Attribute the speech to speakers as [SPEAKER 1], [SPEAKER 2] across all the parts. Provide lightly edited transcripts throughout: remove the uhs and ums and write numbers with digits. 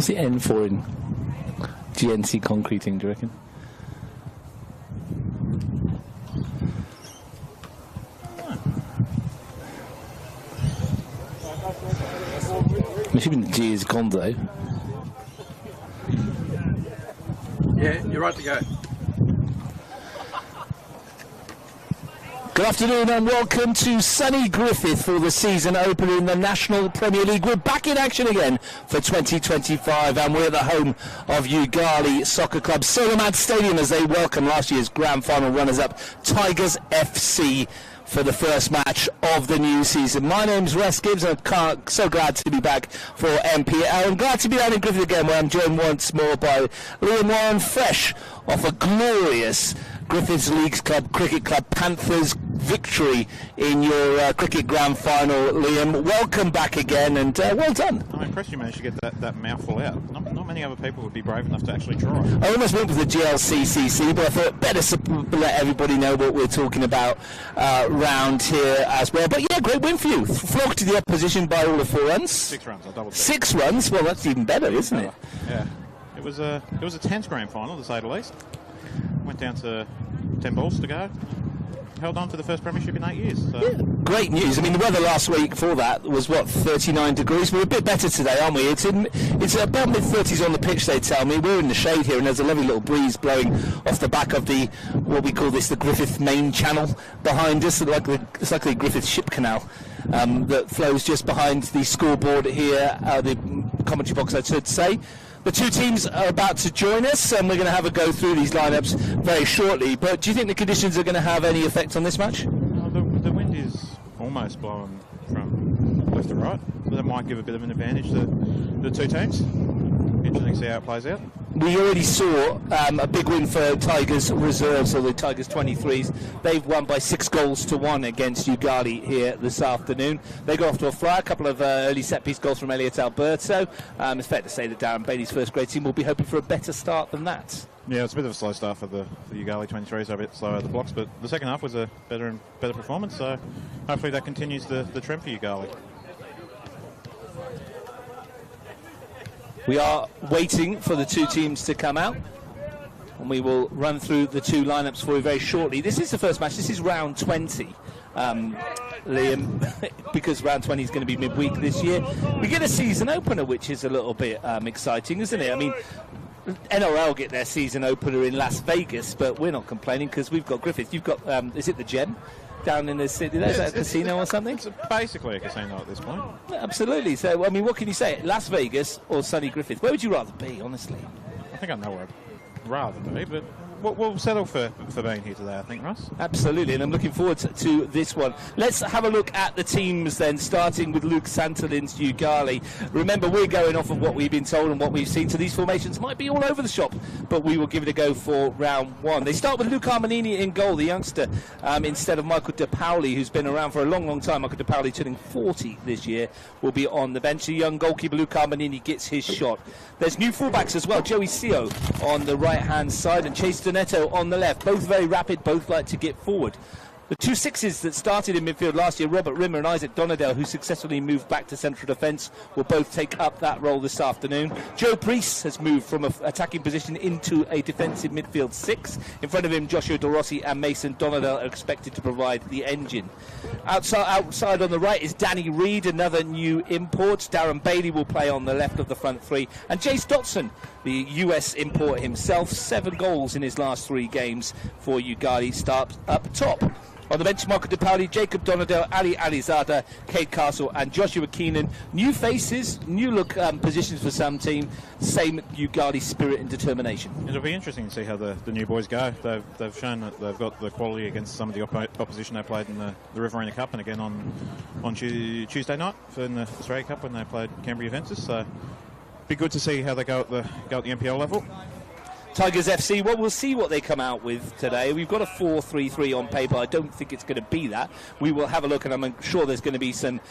[SPEAKER 1] What's the N for in GNC concreting, do you reckon? I'm assuming the G is gone though.
[SPEAKER 2] Yeah, you're right to go.
[SPEAKER 1] Good afternoon and welcome to sunny Griffith for the season opener in the National Premier League. We're back in action again for 2025 and we're at the home of Yoogali Soccer Club, Solomad Stadium, as they welcome last year's grand final runners-up Tigers FC for the first match of the new season. My name's Russ Gibbs and I'm so glad to be back for NPL. I'm glad to be down in Griffith again, where I'm joined once more by Liam Warren, fresh off a glorious Griffiths Leagues Club Cricket Club Panthers victory in your cricket grand final. Liam, welcome back again and well done.
[SPEAKER 2] I'm impressed you managed to get that mouthful out. Not many other people would be brave enough to actually try.
[SPEAKER 1] I almost went with the GLCCC, but I thought better let everybody know what we're talking about round here as well. But yeah, great win for you. Flogged to the opposition by all of 4 runs.
[SPEAKER 2] 6 runs, I double checked.
[SPEAKER 1] 6 runs? Well, that's even better, isn't it?
[SPEAKER 2] Yeah. It was a tense grand final, to say the least. Went down to 10 balls to go. Held on to the first premiership in 8 years. So.
[SPEAKER 1] Yeah, great news. I mean, the weather last week for that was, what, 39 degrees? We're a bit better today, aren't we? It's about mid-30s on the pitch, they tell me. We're in the shade here, and there's a lovely little breeze blowing off the back of the, what we call this, the Griffith main channel behind us. It's like the Griffith Ship Canal that flows just behind the scoreboard here, the commentary box, I should say. The two teams are about to join us, and we're going to have a go through these lineups very shortly. But do you think the conditions are going to have any effect on this match?
[SPEAKER 2] The wind is almost blowing from left to right, so that might give a bit of an advantage to the two teams. Interesting to see how it plays out.
[SPEAKER 1] We already saw a big win for Tigers reserves, or the Tigers 23s. They've won by 6-1 against Yoogali here this afternoon. They got off to a flyer, a couple of early set-piece goals from Elliot Alberto. It's fair to say that Darren Bailey's first grade team will be hoping for a better start than that.
[SPEAKER 2] Yeah, it's a bit of a slow start for the Yoogali 23s, a bit slower at the blocks, but the second half was a better performance, so hopefully that continues the trend for Yoogali.
[SPEAKER 1] We are waiting for the two teams to come out, and we will run through the two lineups for you very shortly. This is the first match. This is round 20, Liam, because round 20 is going to be midweek this year. We get a season opener, which is a little bit exciting, isn't it? I mean, NRL get their season opener in Las Vegas, but we're not complaining because we've got Griffith. You've got, is it the Gem? Down in the city, there's a casino or something?
[SPEAKER 2] It's basically a casino at this point.
[SPEAKER 1] Yeah, absolutely. So, I mean, what can you say? Las Vegas or sunny Griffith? Where would you rather be, honestly?
[SPEAKER 2] I think I know where I'd rather be, but we'll settle for being here today, I think, Russ.
[SPEAKER 1] Absolutely, and I'm looking forward to this one. Let's have a look at the teams then, starting with Luke Santolin's Yoogali. Remember, we're going off of what we've been told and what we've seen, so these formations might be all over the shop, but we will give it a go for round 1. They start with Luke Armanini in goal, the youngster, instead of Michael De Pauli, who's been around for a long, long time. Michael De Pauli, turning 40 this year, will be on the bench. The young goalkeeper Luke Armanini gets his shot. There's new fullbacks as well, Joey Seo on the right-hand side and Chase Doneto on the left. Both very rapid, both like to get forward. The two sixes that started in midfield last year, Robert Rimmer and Isaac Donadell, who successfully moved back to central defence, will both take up that role this afternoon. Joe Priest has moved from an attacking position into a defensive midfield 6. In front of him, Joshua De Rossi and Mason Donadell are expected to provide the engine. Outside on the right is Danny Reid, another new import. Darren Bailey will play on the left of the front 3. And Jace Dotson, the US import himself, 7 goals in his last 3 games for Yoogali, starts up top. On the bench, Michael De Pauli, Jacob Donadell, Ali Alizada, Kate Castle and Joshua Keenan. New faces, new look positions for some team. Same Yoogali spirit and determination.
[SPEAKER 2] It'll be interesting to see how the new boys go. They've shown that they've got the quality against some of the opposition they played in the Riverina Cup and again on Tuesday night in the Australia Cup when they played Canberra Juventus. So be good to see how they go at the NPL level.
[SPEAKER 1] Tigers FC, well, we'll see what they come out with today. We've got a 4-3-3 on paper. I don't think it's going to be that. We will have a look, and I'm sure there's going to be some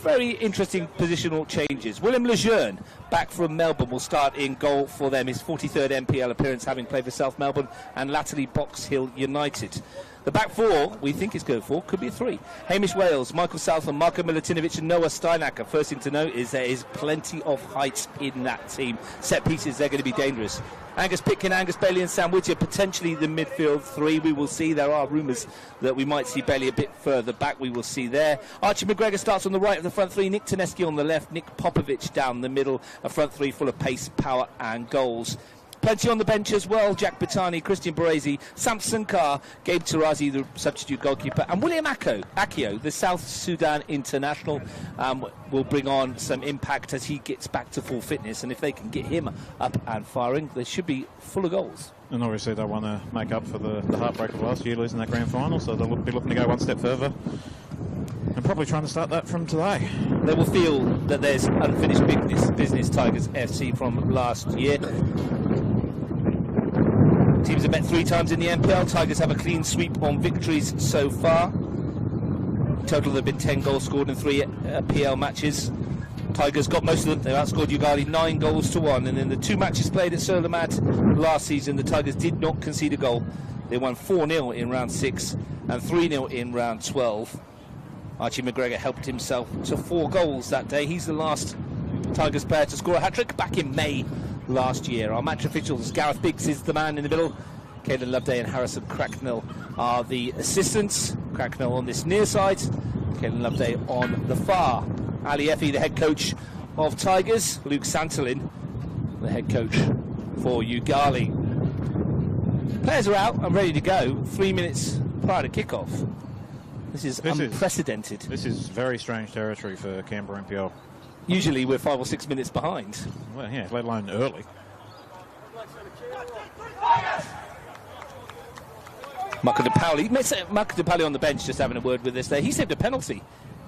[SPEAKER 1] very interesting positional changes. William Lejeune, back from Melbourne, will start in goal for them. His 43rd NPL appearance, having played for South Melbourne and latterly Box Hill United. The back four, we think is good for, could be a three. Hamish Wales, Michael Southam, Marko Milutinovic and Noah Steinacker. First thing to note is there is plenty of height in that team. Set pieces, they're going to be dangerous. Angus Pitkin, Angus Bailey and Sam Whittier, potentially the midfield three. We will see. There are rumours that we might see Bailey a bit further back. We will see there. Archie McGregor starts on the right of the front three. Nick Taneski on the left. Nick Popovic down the middle. A front three full of pace, power and goals. Plenty on the bench as well. Jack Batani, Christian Baresi, Samson Carr, Gabe Tarazi, the substitute goalkeeper, and William Akio, the South Sudan international, will bring on some impact as he gets back to full fitness. And if they can get him up and firing, they should be full of goals.
[SPEAKER 2] And obviously they want to make up for the heartbreak of last year, losing that grand final, so they'll be looking to go one step further. And probably trying to start that from today.
[SPEAKER 1] They will feel that there's unfinished business Tigers FC from last year. Teams have met 3 times in the NPL. Tigers have a clean sweep on victories so far. In total, there have been 10 goals scored in 3 PL matches. Tigers got most of them. They outscored Yoogali 9 goals to 1. And in the 2 matches played at Surlamad last season, the Tigers did not concede a goal. They won 4-0 in round 6 and 3-0 in round 12. Archie McGregor helped himself to 4 goals that day. He's the last Tigers player to score a hat-trick back in May last year. Our match officials, Gareth Biggs is the man in the middle. Caelan Loveday and Harrison Cracknell are the assistants. Cracknell on this near side, Caelan Loveday on the far. Ali Effie, the head coach of Tigers. Luke Santolin, the head coach for Yoogali. Players are out and ready to go 3 minutes prior to kick-off. This is unprecedented.
[SPEAKER 2] This is very strange territory for Canberra NPL.
[SPEAKER 1] Usually we're 5 or 6 minutes behind.
[SPEAKER 2] Well, yeah, let alone early.
[SPEAKER 1] Marco De Pauli on the bench just having a word with us there. He saved a penalty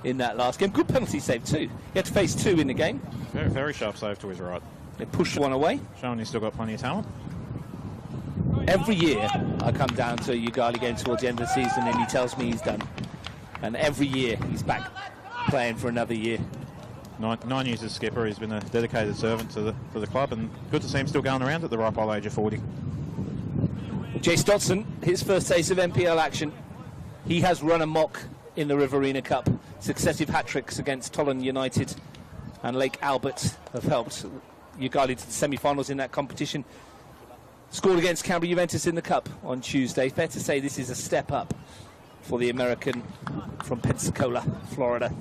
[SPEAKER 1] in that last game. Good penalty save too. He had to face 2 in the game.
[SPEAKER 2] Very, very sharp save to his right.
[SPEAKER 1] They pushed one away.
[SPEAKER 2] Showing he's still got plenty of talent.
[SPEAKER 1] Every year I come down to a Yoogali game towards the end of the season and he tells me he's done. And every year he's back playing for another year.
[SPEAKER 2] 9 years as skipper, he's been a dedicated servant to the club, and good to see him still going around at the ripe old age of 40.
[SPEAKER 1] Jace Dotson, his first taste of NPL action. He has run amok in the Riverina Cup. Successive hat-tricks against Tolland United and Lake Albert have helped Yoogali to the semi-finals in that competition. Scored against Canberra Juventus in the Cup on Tuesday. Fair to say this is a step up for the American from Pensacola, Florida.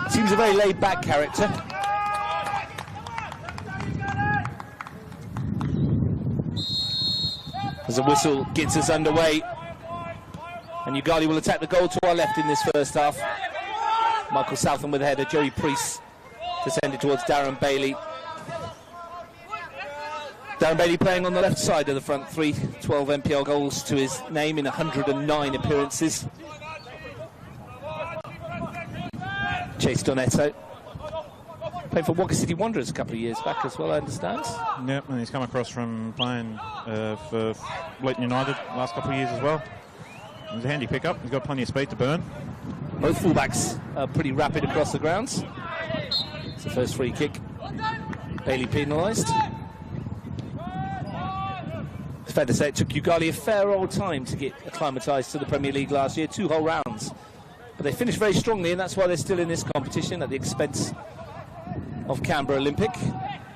[SPEAKER 1] Seems a very laid-back character. As the whistle gets us underway, and Yoogali will attack the goal to our left in this first half. Michael Southam with a header, Joey Priest to send it towards Darren Bailey. Darren Bailey playing on the left side of the front three, 12 NPL goals to his name in 109 appearances. Chase Donetto, played for Wagga City Wanderers a couple of years back as well, I understand.
[SPEAKER 2] Yep, and he's come across from playing for Leighton United last couple of years as well. He's a handy pickup, he's got plenty of speed to burn. Both
[SPEAKER 1] fullbacks are pretty rapid across the grounds. It's the first free kick. Bailey penalised. It's fair to say it took Yoogali a fair old time to get acclimatised to the Premier League last year, 2 whole rounds. But they finished very strongly, and that's why they're still in this competition at the expense of Canberra Olympic.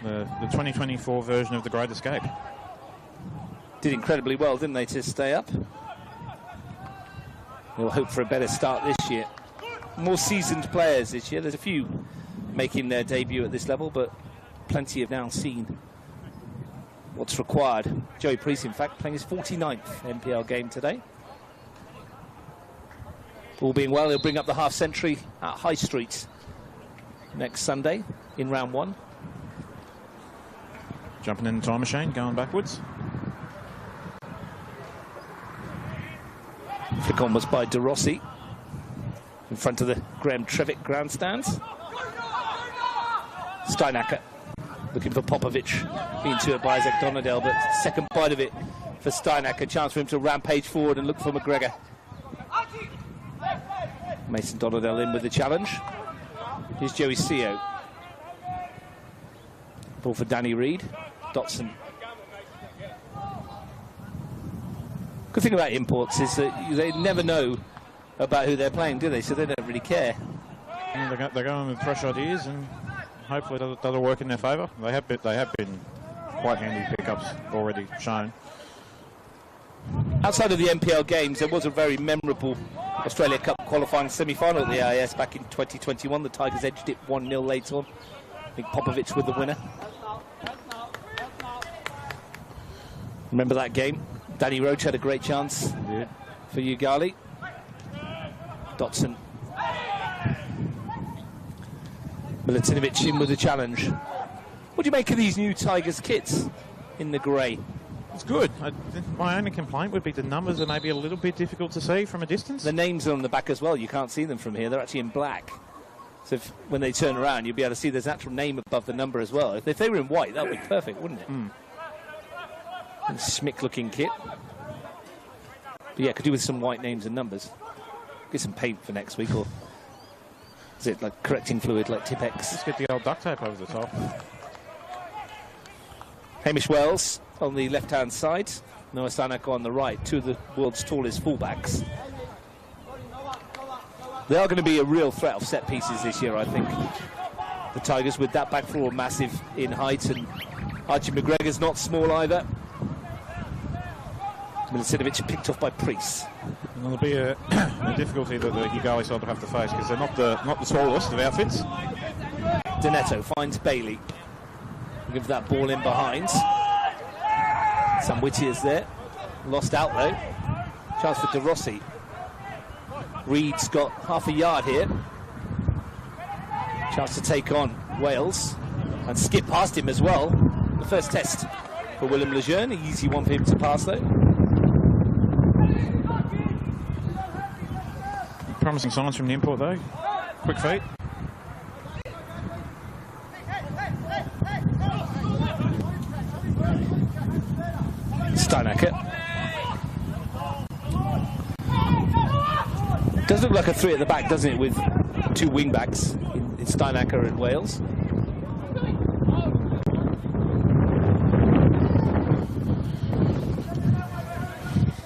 [SPEAKER 2] The 2024 version of the Great Escape.
[SPEAKER 1] Did incredibly well, didn't they, to stay up? We'll hope for a better start this year. More seasoned players this year. There's a few making their debut at this level, but plenty have now seen what's required. Joey Priest, in fact, playing his 49th NPL game today. All being well, he'll bring up the half-century at High Street next Sunday in round 1.
[SPEAKER 2] Jumping in the time machine, going backwards.
[SPEAKER 1] Flick on was by De Rossi in front of the Graham Trevick grandstands. Steinacker looking for Popovic, being to it by Isaac Donadell, but second bite of it for Steinacker. Chance for him to rampage forward and look for McGregor. Mason Donadell in with the challenge. Here's Joey Seo. Ball for Danny Reid. Dotson. Good thing about imports is that they never know about who they're playing, do they? So they don't really care.
[SPEAKER 2] And they're going with fresh ideas, and hopefully that'll work in their favour. They have been quite handy pickups already shown.
[SPEAKER 1] Outside of the NPL games, there was a very memorable Australia Cup qualifying semi-final at the AIS back in 2021. The Tigers edged it 1-0 late on. I think Popovic with the winner. Remember that game? Danny Roach had a great chance for Yoogali. Dotson. Milutinovic in with the challenge. What do you make of these new Tigers kits in the grey?
[SPEAKER 2] It's good. My only complaint would be the numbers are maybe a little bit difficult to see from a distance.
[SPEAKER 1] The names are on the back as well. You can't see them from here. They're actually in black. So when they turn around, you'll be able to see there's an actual name above the number as well. If they were in white, that would be perfect, wouldn't it? Schmick-looking kit. But yeah, could do with some white names and numbers. Get some paint for next week, or is it like correcting fluid like Tipex?
[SPEAKER 2] Let's get the old duct tape over the top.
[SPEAKER 1] Hamish Wells on the left-hand side. Noah Sanako on the right. Two of the world's tallest fullbacks. They are going to be a real threat of set pieces this year, I think. The Tigers with that back four massive in height, and Archie McGregor's not small either. Milutinovic picked off by Priest.
[SPEAKER 2] And there'll be a difficulty that the Yoogali side will have to face because they're not the smallest of outfits.
[SPEAKER 1] Doneto finds Bailey. Give that ball in behind. Sam Whittier's there. Lost out though. Chance for De Rossi. Reed's got half a yard here. Chance to take on Wales and skip past him as well. The first test for Willem Lejeune. An easy one for him to pass though.
[SPEAKER 2] Promising signs from the import though. Quick feet.
[SPEAKER 1] Steinacker. Does look like a three at the back, doesn't it, with two wing backs in Steinacker and Wales.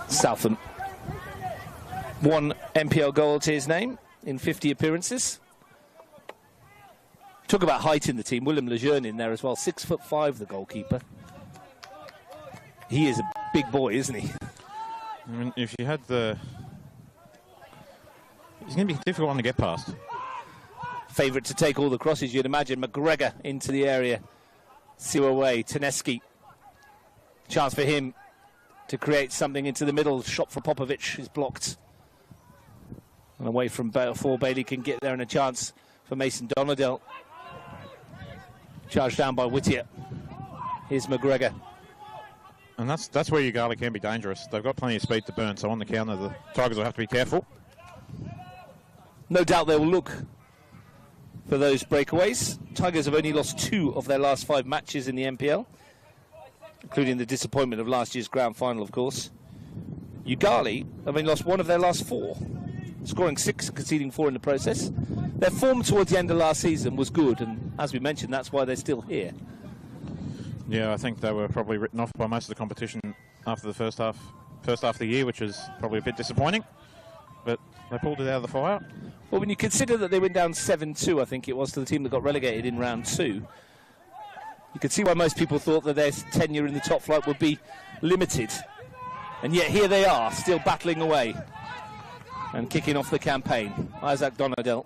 [SPEAKER 1] Southam. One NPL goal to his name in 50 appearances. Talk about height in the team. Willem Lejeune in there as well. 6'5", the goalkeeper. He is a big boy, isn't he?
[SPEAKER 2] I mean, if you had the... He's going to be a difficult one to get past.
[SPEAKER 1] Favourite to take all the crosses, you'd imagine. McGregor into the area. Siwaway, Taneski. Chance for him to create something into the middle. Shot for Popovic is blocked. And away from before Bailey can get there, and a chance for Mason Donadell. Charged down by Whittier. Here's McGregor.
[SPEAKER 2] And that's where Yoogali can be dangerous. They've got plenty of speed to burn, so on the counter, the Tigers will have to be careful.
[SPEAKER 1] No doubt they will look for those breakaways. Tigers have only lost 2 of their last 5 matches in the NPL, including the disappointment of last year's grand final, of course. Yoogali have only lost 1 of their last 4, scoring 6 and conceding 4 in the process. Their form towards the end of last season was good, and as we mentioned, that's why they're still here.
[SPEAKER 2] Yeah, I think they were probably written off by most of the competition after the first half of the year, which is probably a bit disappointing. But they pulled it out of the fire.
[SPEAKER 1] Well, when you consider that they went down 7-2, I think it was, to the team that got relegated in round 2, you could see why most people thought that their tenure in the top flight would be limited. And yet here they are, still battling away and kicking off the campaign. Isaac Donadell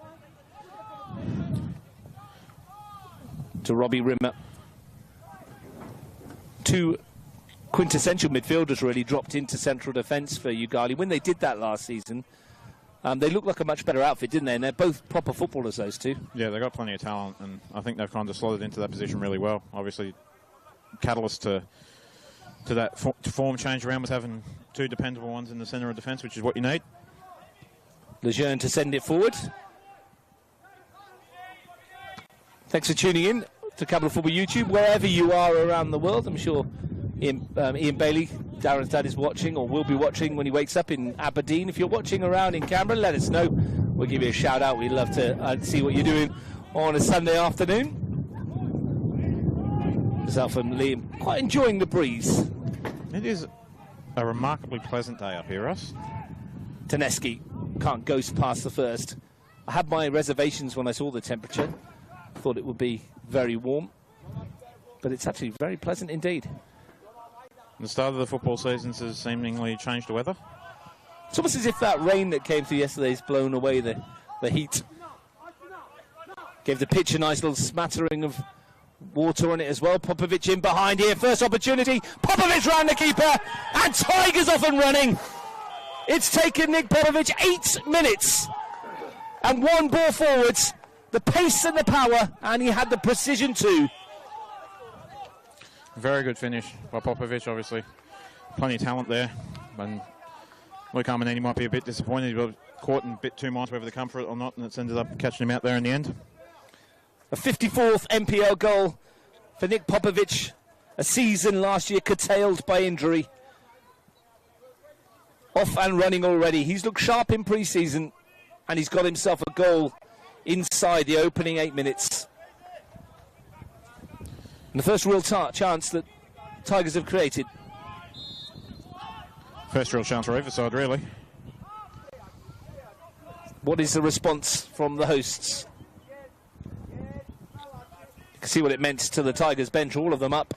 [SPEAKER 1] to Robbie Rimmer. 2 quintessential midfielders really dropped into central defence for Yoogali. When they did that last season, they looked like a much better outfit, didn't they? And they're both proper footballers, those two.
[SPEAKER 2] Yeah, they've got plenty of talent, and I think they've kind of slotted into that position really well. Obviously, catalyst to that form change around was having 2 dependable ones in the centre of defence, which is what you need.
[SPEAKER 1] Lejeune to send it forward. Thanks for tuning in to Capital Football YouTube, wherever you are around the world. I'm sure Ian Bailey, Darren's dad, is watching, or will be watching when he wakes up in Aberdeen. If you're watching around in Canberra, let us know. We'll give you a shout out. We'd love to see what you're doing on a Sunday afternoon. Myself and Liam quite enjoying the breeze.
[SPEAKER 2] It is a remarkably pleasant day up here, Russ.
[SPEAKER 1] Taneski can't ghost past the first. I had my reservations when I saw the temperature. Thought it would be very warm, but it's actually very pleasant indeed.
[SPEAKER 2] The start of the football season has seemingly changed the weather.
[SPEAKER 1] It's almost as if that rain that came through yesterday has blown away the heat. Gave the pitch a nice little smattering of water on it as well. Popovic in behind here, first opportunity. Popovic round the keeper, and Tigers off and running. It's taken Nick Popovic 8 minutes and one ball forwards. The pace and the power, and he had the precision too.
[SPEAKER 2] Very good finish by Popovic, obviously. Plenty of talent there. And Luke Armanini might be a bit disappointed. He was caught in a bit too much, whether to come for it or not, and it's ended up catching him out there in the end.
[SPEAKER 1] A 54th NPL goal for Nick Popovic. A season last year curtailed by injury. Off and running already. He's looked sharp in pre-season, and he's got himself a goal inside the opening 8 minutes. And the first real chance that Tigers have created.
[SPEAKER 2] First real chance for either side, really.
[SPEAKER 1] What is the response from the hosts? You can see what it meant to the Tigers bench, all of them up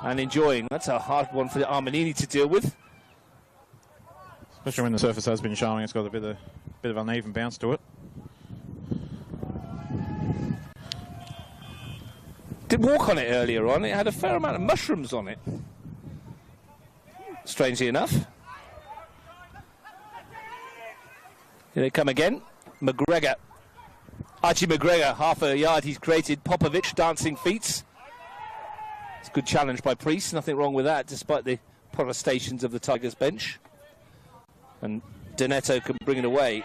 [SPEAKER 1] and enjoying. That's a hard one for the Armanini to deal with.
[SPEAKER 2] Especially when the surface has been showing, it's got a bit of uneven bounce to it.
[SPEAKER 1] Did walk on it earlier on. It had a fair amount of mushrooms on it. Strangely enough. Here they come again. McGregor. Archie McGregor, half a yard he's created. Popovic, dancing feet. It's a good challenge by Priest. Nothing wrong with that, despite the protestations of the Tigers bench. And Doneto can bring it away.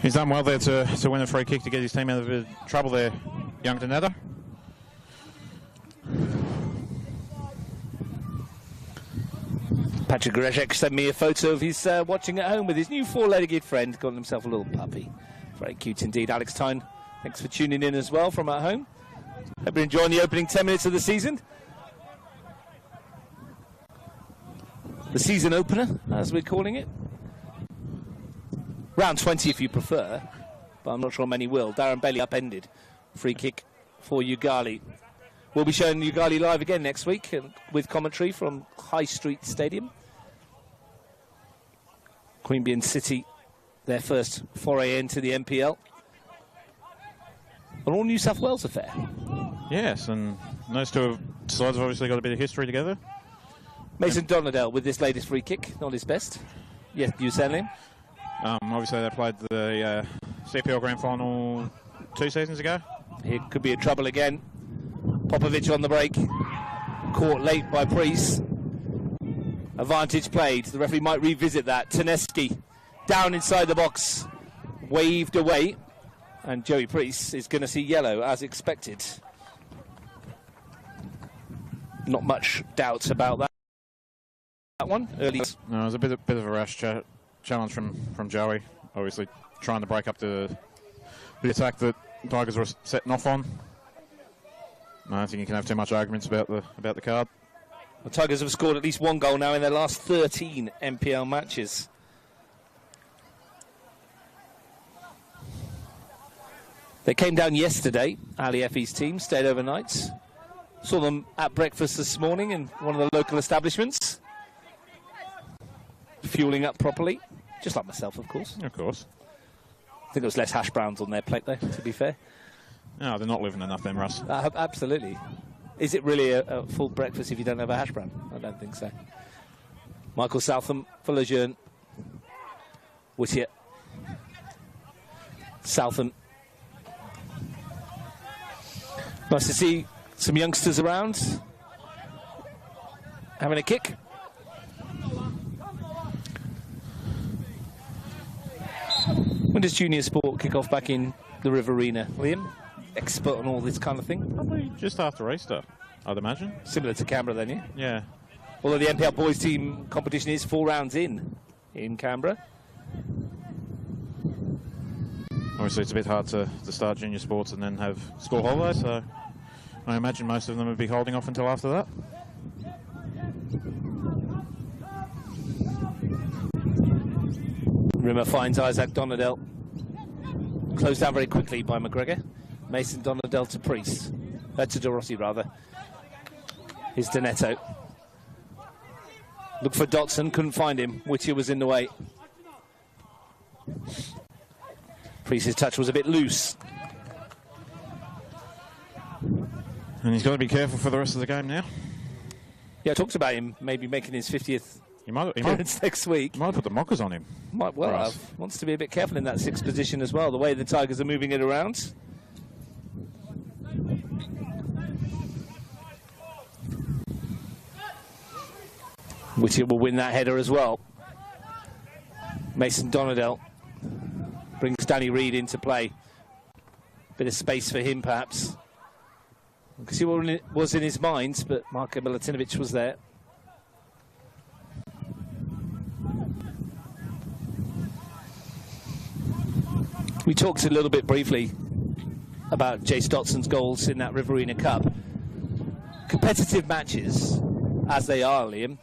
[SPEAKER 2] He's done well there to win a free kick to get his team out of a bit of trouble there, young Doneto.
[SPEAKER 1] Patrick Grezek sent me a photo of his watching at home with his new four-legged friend. Got himself a little puppy. Very cute indeed. Alex Tyne, thanks for tuning in as well from at home. Hope you're enjoying the opening 10 minutes of the season. The season opener, as we're calling it. Round 20 if you prefer, but I'm not sure many will. Darren Bailey upended. Free kick for Yoogali. We'll be showing Yoogali live again next week with commentary from High Street Stadium. Queanbeyan City, their first foray into the NPL. An all New South Wales affair.
[SPEAKER 2] Yes, and those two sides have obviously got a bit of history together.
[SPEAKER 1] Mason Donadell with this latest free kick, not his best. Yes, you send him.
[SPEAKER 2] Obviously, they played the CPL Grand Final 2 seasons ago.
[SPEAKER 1] It could be in trouble again. Popovic on the break. Caught late by Priest. Advantage played. The referee might revisit that. Taneski down inside the box. Waved away. And Joey Priest is going to see yellow as expected. Not much doubt about that one. Early.
[SPEAKER 2] No, it was a bit of a rash challenge from Joey. Obviously trying to break up the attack that Tigers were setting off on. I don't think you can have too much arguments about the card.
[SPEAKER 1] The Tigers have scored at least one goal now in their last 13 NPL matches. They came down yesterday, Ali Effie's team, stayed overnight. Saw them at breakfast this morning in one of the local establishments. Fueling up properly, just like myself, of course.
[SPEAKER 2] Of course.
[SPEAKER 1] I think there was less hash browns on their plate, though, to be fair.
[SPEAKER 2] No, they're not living enough then, Russ.
[SPEAKER 1] Absolutely. Is it really a full breakfast if you don't have a hash brown? I don't think so. Michael Southam for Lejeune. Whittier. Southam. Nice to see some youngsters around. Having a kick. When does junior sport kick off back in the Riverina, Liam? Expert on all this kind of thing?
[SPEAKER 2] Probably just after Easter, I'd imagine.
[SPEAKER 1] Similar to Canberra then, yeah?
[SPEAKER 2] Yeah.
[SPEAKER 1] Although the NPL boys team competition is 4 rounds in Canberra.
[SPEAKER 2] Obviously it's a bit hard to start junior sports and then have school holidays, so I imagine most of them would be holding off until after that.
[SPEAKER 1] Rimmer finds Isaac Donadell. Closed down very quickly by McGregor. Mason Donadell to Priest. To De Rossi, rather. Here's Donetto. Looked for Dotson, couldn't find him. Whittier was in the way. Priest's touch was a bit loose.
[SPEAKER 2] And he's got to be careful for the rest of the game now.
[SPEAKER 1] Yeah, I talked about him maybe making his 50th appearance next week.
[SPEAKER 2] He might put the mockers on him.
[SPEAKER 1] Might well have. Wants to be a bit careful in that sixth position as well, the way the Tigers are moving it around. Whittier will win that header as well. Mason Donadell brings Danny Reid into play. Bit of space for him, perhaps. You can see what was in his mind, but Marko Milutinovic was there. We talked a little bit briefly about Jace Dotson's goals in that Riverina Cup. Competitive matches, as they are, Liam.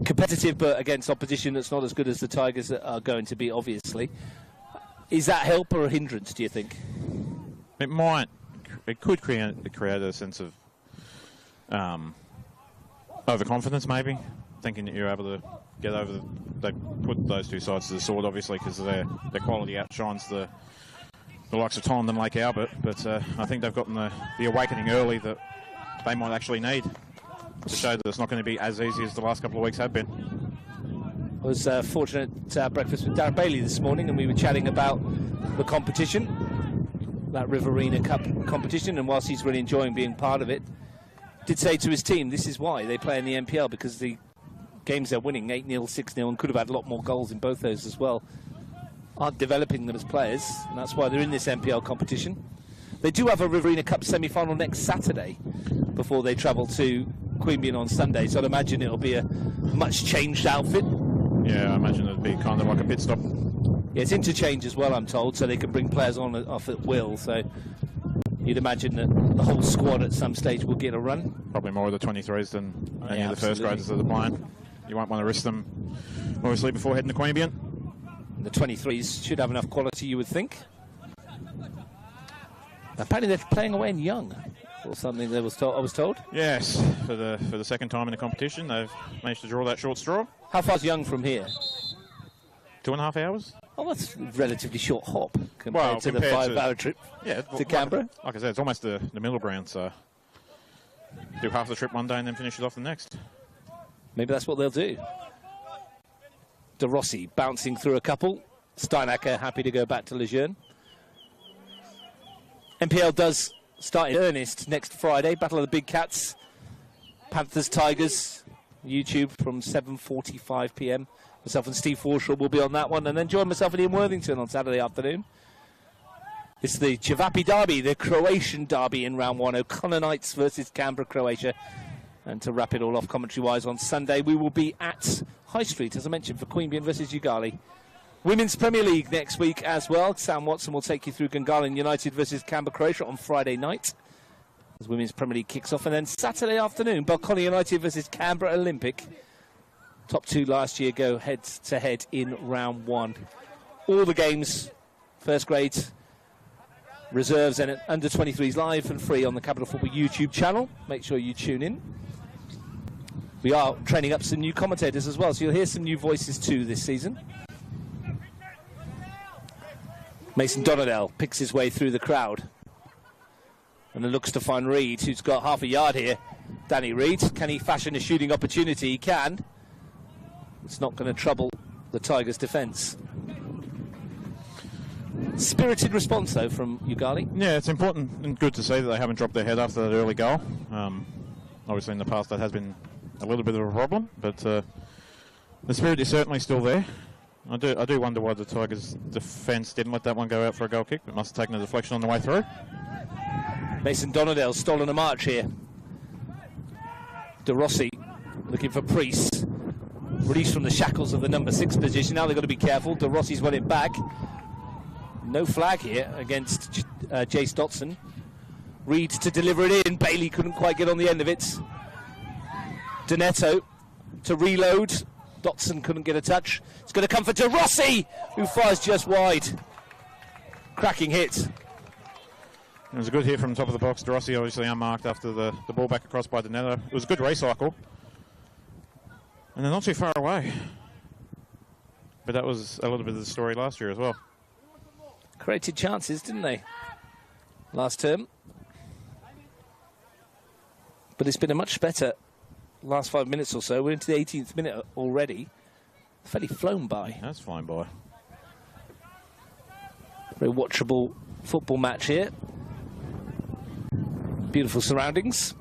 [SPEAKER 1] Competitive, but against opposition that's not as good as the Tigers are going to be, obviously. Is that help or a hindrance, do you think?
[SPEAKER 2] It might. It could create a sense of overconfidence, maybe. Thinking that you're able to get over they put those two sides to the sword, obviously, because their quality outshines the likes of Tolland and Lake Albert. But I think they've gotten the awakening early that they might actually need to show that it's not going to be as easy as the last couple of weeks have been.
[SPEAKER 1] I was fortunate to have breakfast with Darren Bailey this morning, and we were chatting about the competition, that Riverina Cup competition, and whilst he's really enjoying being part of it, did say to his team, this is why they play in the NPL, because the games they're winning, 8-0, 6-0, and could have had a lot more goals in both those as well, aren't developing them as players, and that's why they're in this NPL competition. They do have a Riverina Cup semi-final next Saturday before they travel to Queanbeyan on Sunday, so I'd imagine it'll be a much changed outfit.
[SPEAKER 2] Yeah, I imagine it'd be kind of like a pit stop.
[SPEAKER 1] Yeah, it's interchange as well, I'm told, so they can bring players on and off at will, so you'd imagine that the whole squad at some stage will get a run.
[SPEAKER 2] Probably more of the 23s than any of the first graders that are playing. You won't want to risk them, obviously, before heading to Queanbeyan.
[SPEAKER 1] The 23s should have enough quality, you would think. Apparently they're playing away in Young, or something I was told.
[SPEAKER 2] Yes, for the second time in the competition, they've managed to draw that short straw.
[SPEAKER 1] How far's Young from here?
[SPEAKER 2] 2.5 hours.
[SPEAKER 1] Oh, that's a relatively short hop compared to the 5-hour trip to Canberra.
[SPEAKER 2] Like I said, it's almost the middle ground, so do half the trip one day and then finish it off the next.
[SPEAKER 1] Maybe that's what they'll do. De Rossi bouncing through a couple. Steinacker happy to go back to Lejeune. NPL does start in earnest next Friday. Battle of the Big Cats. Panthers, Tigers. YouTube from 7:45 p.m. Myself and Steve Forshaw will be on that one. And then join myself and Ian Worthington on Saturday afternoon. It's the Chavapi Derby, the Croatian derby in round one. O'Connor Knights versus Canberra, Croatia. And to wrap it all off commentary-wise on Sunday, we will be at High Street, as I mentioned, for Queanbeyan versus Yoogali. Women's Premier League next week as well. Sam Watson will take you through Gungahlin United versus Canberra, Croatia on Friday night, as Women's Premier League kicks off. And then Saturday afternoon, Balcony United versus Canberra Olympic. Top two last year go head-to-head in round one. All the games, first grade, reserves and under-23s live and free on the Capital Football YouTube channel. Make sure you tune in. We are training up some new commentators as well, so you'll hear some new voices too this season. Mason Donadell picks his way through the crowd and then looks to find Reid, who's got half a yard here. Danny Reid, can he fashion a shooting opportunity? He can. It's not going to trouble the Tigers' defence. Spirited response, though, from Yoogali.
[SPEAKER 2] Yeah, it's important and good to see that they haven't dropped their head after that early goal. Obviously, in the past, that has been a little bit of a problem, but the spirit is certainly still there. I do wonder why the Tigers' defence didn't let that one go out for a goal kick, but must have taken a deflection on the way through.
[SPEAKER 1] Mason Donadell stolen a march here. De Rossi looking for Priest. Released from the shackles of the number 6 position. Now they've got to be careful. De Rossi's won it back. No flag here against Jace Dotson. Reed to deliver it in. Bailey couldn't quite get on the end of it. Doneto to reload. Dotson couldn't get a touch. It's going to come for De Rossi, who fires just wide. Cracking hit.
[SPEAKER 2] It was a good hit from the top of the box. De Rossi obviously unmarked after the ball back across by Doneto. It was a good recycle. And they're not too far away. But that was a little bit of the story last year as well.
[SPEAKER 1] Created chances, didn't they? Last term. But it's been a much better last 5 minutes or so. We're into the 18th minute already. Fairly flown by.
[SPEAKER 2] That's flying by.
[SPEAKER 1] Very watchable football match here. Beautiful surroundings.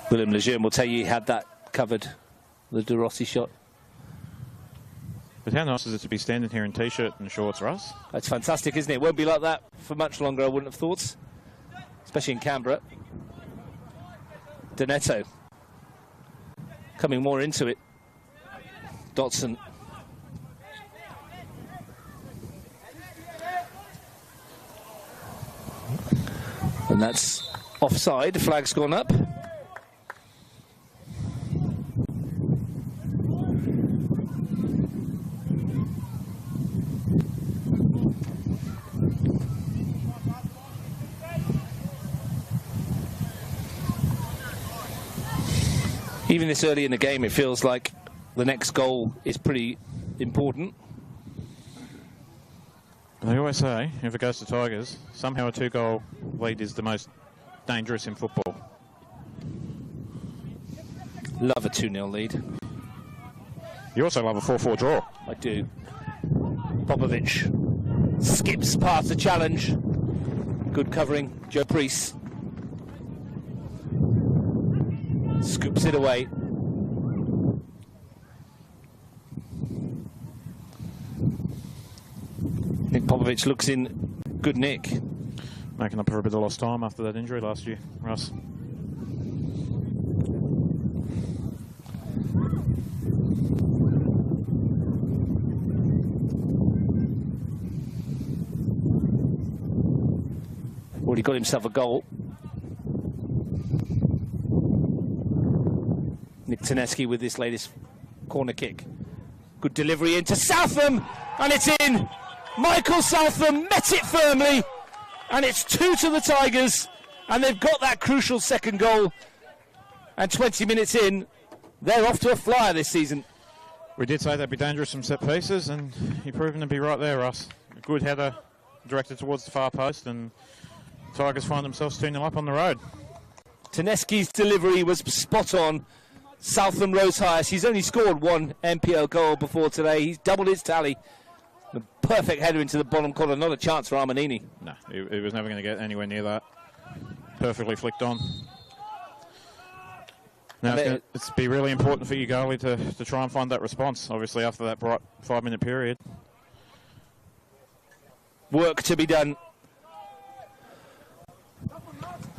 [SPEAKER 1] William Lejeune will tell you he had that covered, the De Rossi shot.
[SPEAKER 2] But how nice is it to be standing here in T-shirt and shorts, Russ?
[SPEAKER 1] That's fantastic, isn't it? It won't be like that for much longer, I wouldn't have thought. Especially in Canberra. Doneto coming more into it. Dotson. And that's offside. The flag's gone up. Even this early in the game, it feels like the next goal is pretty important.
[SPEAKER 2] They always say, if it goes to Tigers, somehow a 2-goal lead is the most dangerous in football.
[SPEAKER 1] Love a 2-0 lead.
[SPEAKER 2] You also love a 4-4 draw.
[SPEAKER 1] I do. Popovic skips past the challenge. Good covering, Joe Priest. Scoops it away. Nick Popovic looks in good nick.
[SPEAKER 2] Making up for a bit of lost time after that injury last year, Russ.
[SPEAKER 1] Already got himself a goal. Nick Taneski with this latest corner kick. Good delivery into Southam, and it's in. Michael Southam met it firmly, and it's 2 to the Tigers, and they've got that crucial second goal. And 20 minutes in, they're off to a flyer this season.
[SPEAKER 2] We did say they'd be dangerous from set pieces, and you've proven to be right there, Russ. A good header directed towards the far post, and Tigers find themselves 2-0 up on the road.
[SPEAKER 1] Taneski's delivery was spot on. Southam rose highest. He's only scored 1 NPL goal before today. He's doubled his tally. A perfect header into the bottom corner. Not a chance for Armanini.
[SPEAKER 2] No, he was never going to get anywhere near that. Perfectly flicked on. Now it's be really important for Yoogali to try and find that response, obviously, after that bright 5-minute period.
[SPEAKER 1] Work to be done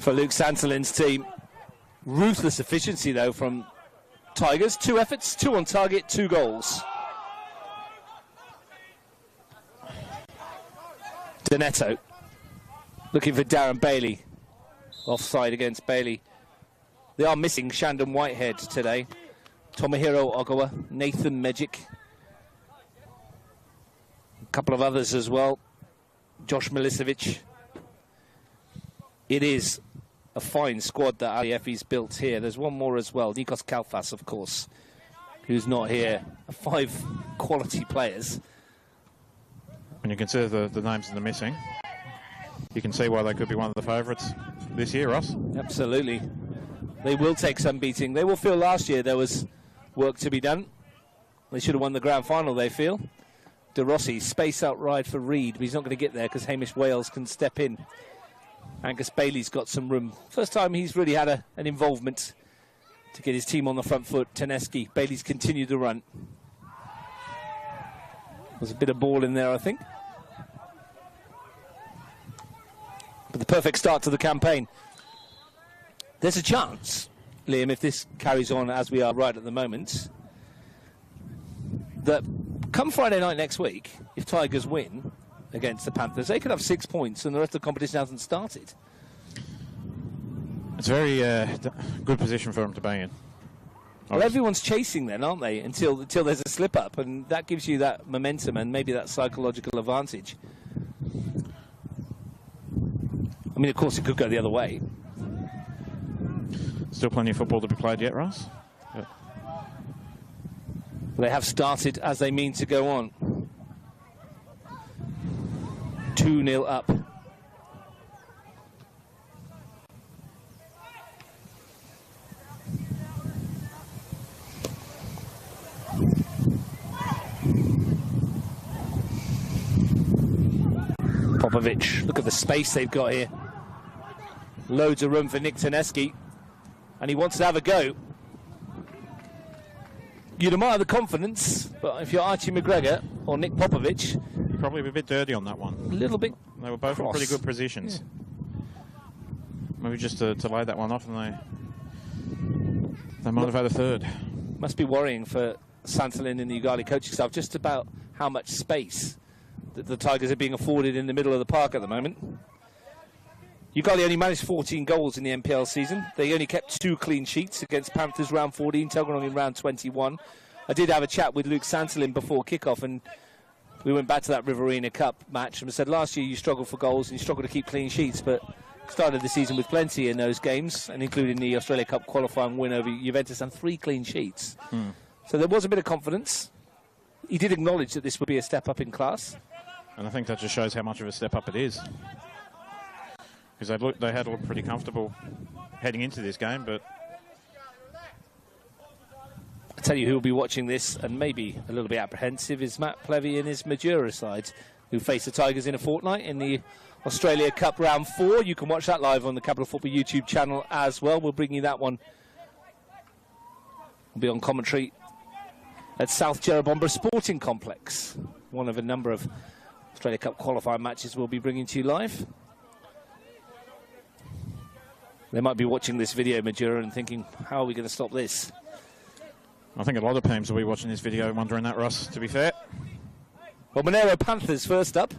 [SPEAKER 1] for Luke Santolin's team. Ruthless efficiency, though, from Tigers. 2 efforts, 2 on target, 2 goals. Doneto looking for Darren Bailey. Offside against Bailey. They are missing Shandon Whitehead today. Tomohiro Ogawa, Nathan Mejic. A couple of others as well. Josh Milicevic. It is a fine squad that Ali Effie's built here. There's one more as well. Nikos Kalfas, of course, who's not here. 5 quality players.
[SPEAKER 2] When you consider the names that are missing, you can see why they could be one of the favourites this year, Ross.
[SPEAKER 1] Absolutely. They will take some beating. They will feel last year there was work to be done. They should have won the grand final, they feel. De Rossi, space out wide for Reed, but he's not going to get there because Hamish Wales can step in. Angus Bailey's got some room. First time he's really had an involvement to get his team on the front foot. Taneski, Bailey's continued to run. There's a bit of ball in there, I think. But the perfect start to the campaign. There's a chance, Liam, if this carries on as we are right at the moment, that come Friday night next week, if Tigers win against the Panthers, they could have 6 points and the rest of the competition hasn't started.
[SPEAKER 2] It's a very good position for them to be in.
[SPEAKER 1] Well, everyone's chasing then, aren't they, until there's a slip-up, and that gives you that momentum and maybe that psychological advantage. I mean, of course, it could go the other way.
[SPEAKER 2] Still plenty of football to be played yet, Ross. But
[SPEAKER 1] they have started as they mean to go on. 2-0 up. Popovic, look at the space they've got here. Loads of room for Nick Taneski, and he wants to have a go. You'd admire the confidence, but if you're Archie McGregor or Nick Popovic,
[SPEAKER 2] you're probably a bit dirty on that one.
[SPEAKER 1] A little bit.
[SPEAKER 2] They were both in pretty good positions. Yeah. Maybe just to lay that one off, and they might have had a third.
[SPEAKER 1] Must be worrying for Santolin and the Yoogali coaching staff just about how much space that the Tigers are being afforded in the middle of the park at the moment. Yoogali only managed 14 goals in the NPL season. They only kept 2 clean sheets against Panthers round 14, Tuggeranong in round 21. I did have a chat with Luke Santolin before kickoff, and we went back to that Riverina Cup match and said last year you struggled for goals and you struggled to keep clean sheets, but started the season with plenty in those games, and including the Australia Cup qualifying win over Juventus and 3 clean sheets. So there was a bit of confidence. He did acknowledge that this would be a step up in class.
[SPEAKER 2] And I think that just shows how much of a step up it is. Because they had looked pretty comfortable heading into this game, but
[SPEAKER 1] I tell you who will be watching this and maybe a little bit apprehensive is Matt Plevy and his Majura side, who face the Tigers in a fortnight in the Australia Cup round 4. You can watch that live on the Capital Football YouTube channel as well. We'll bring you that one. We'll be on commentary at South Jerrabomber Sporting Complex, one of a number of Australia Cup qualifying matches we'll be bringing to you live. They might be watching this video, Majura, and thinking, how are we going to stop this?
[SPEAKER 2] I think a lot of teams will be watching this video wondering that, Ross, to be fair.
[SPEAKER 1] Well, Monero Panthers first up.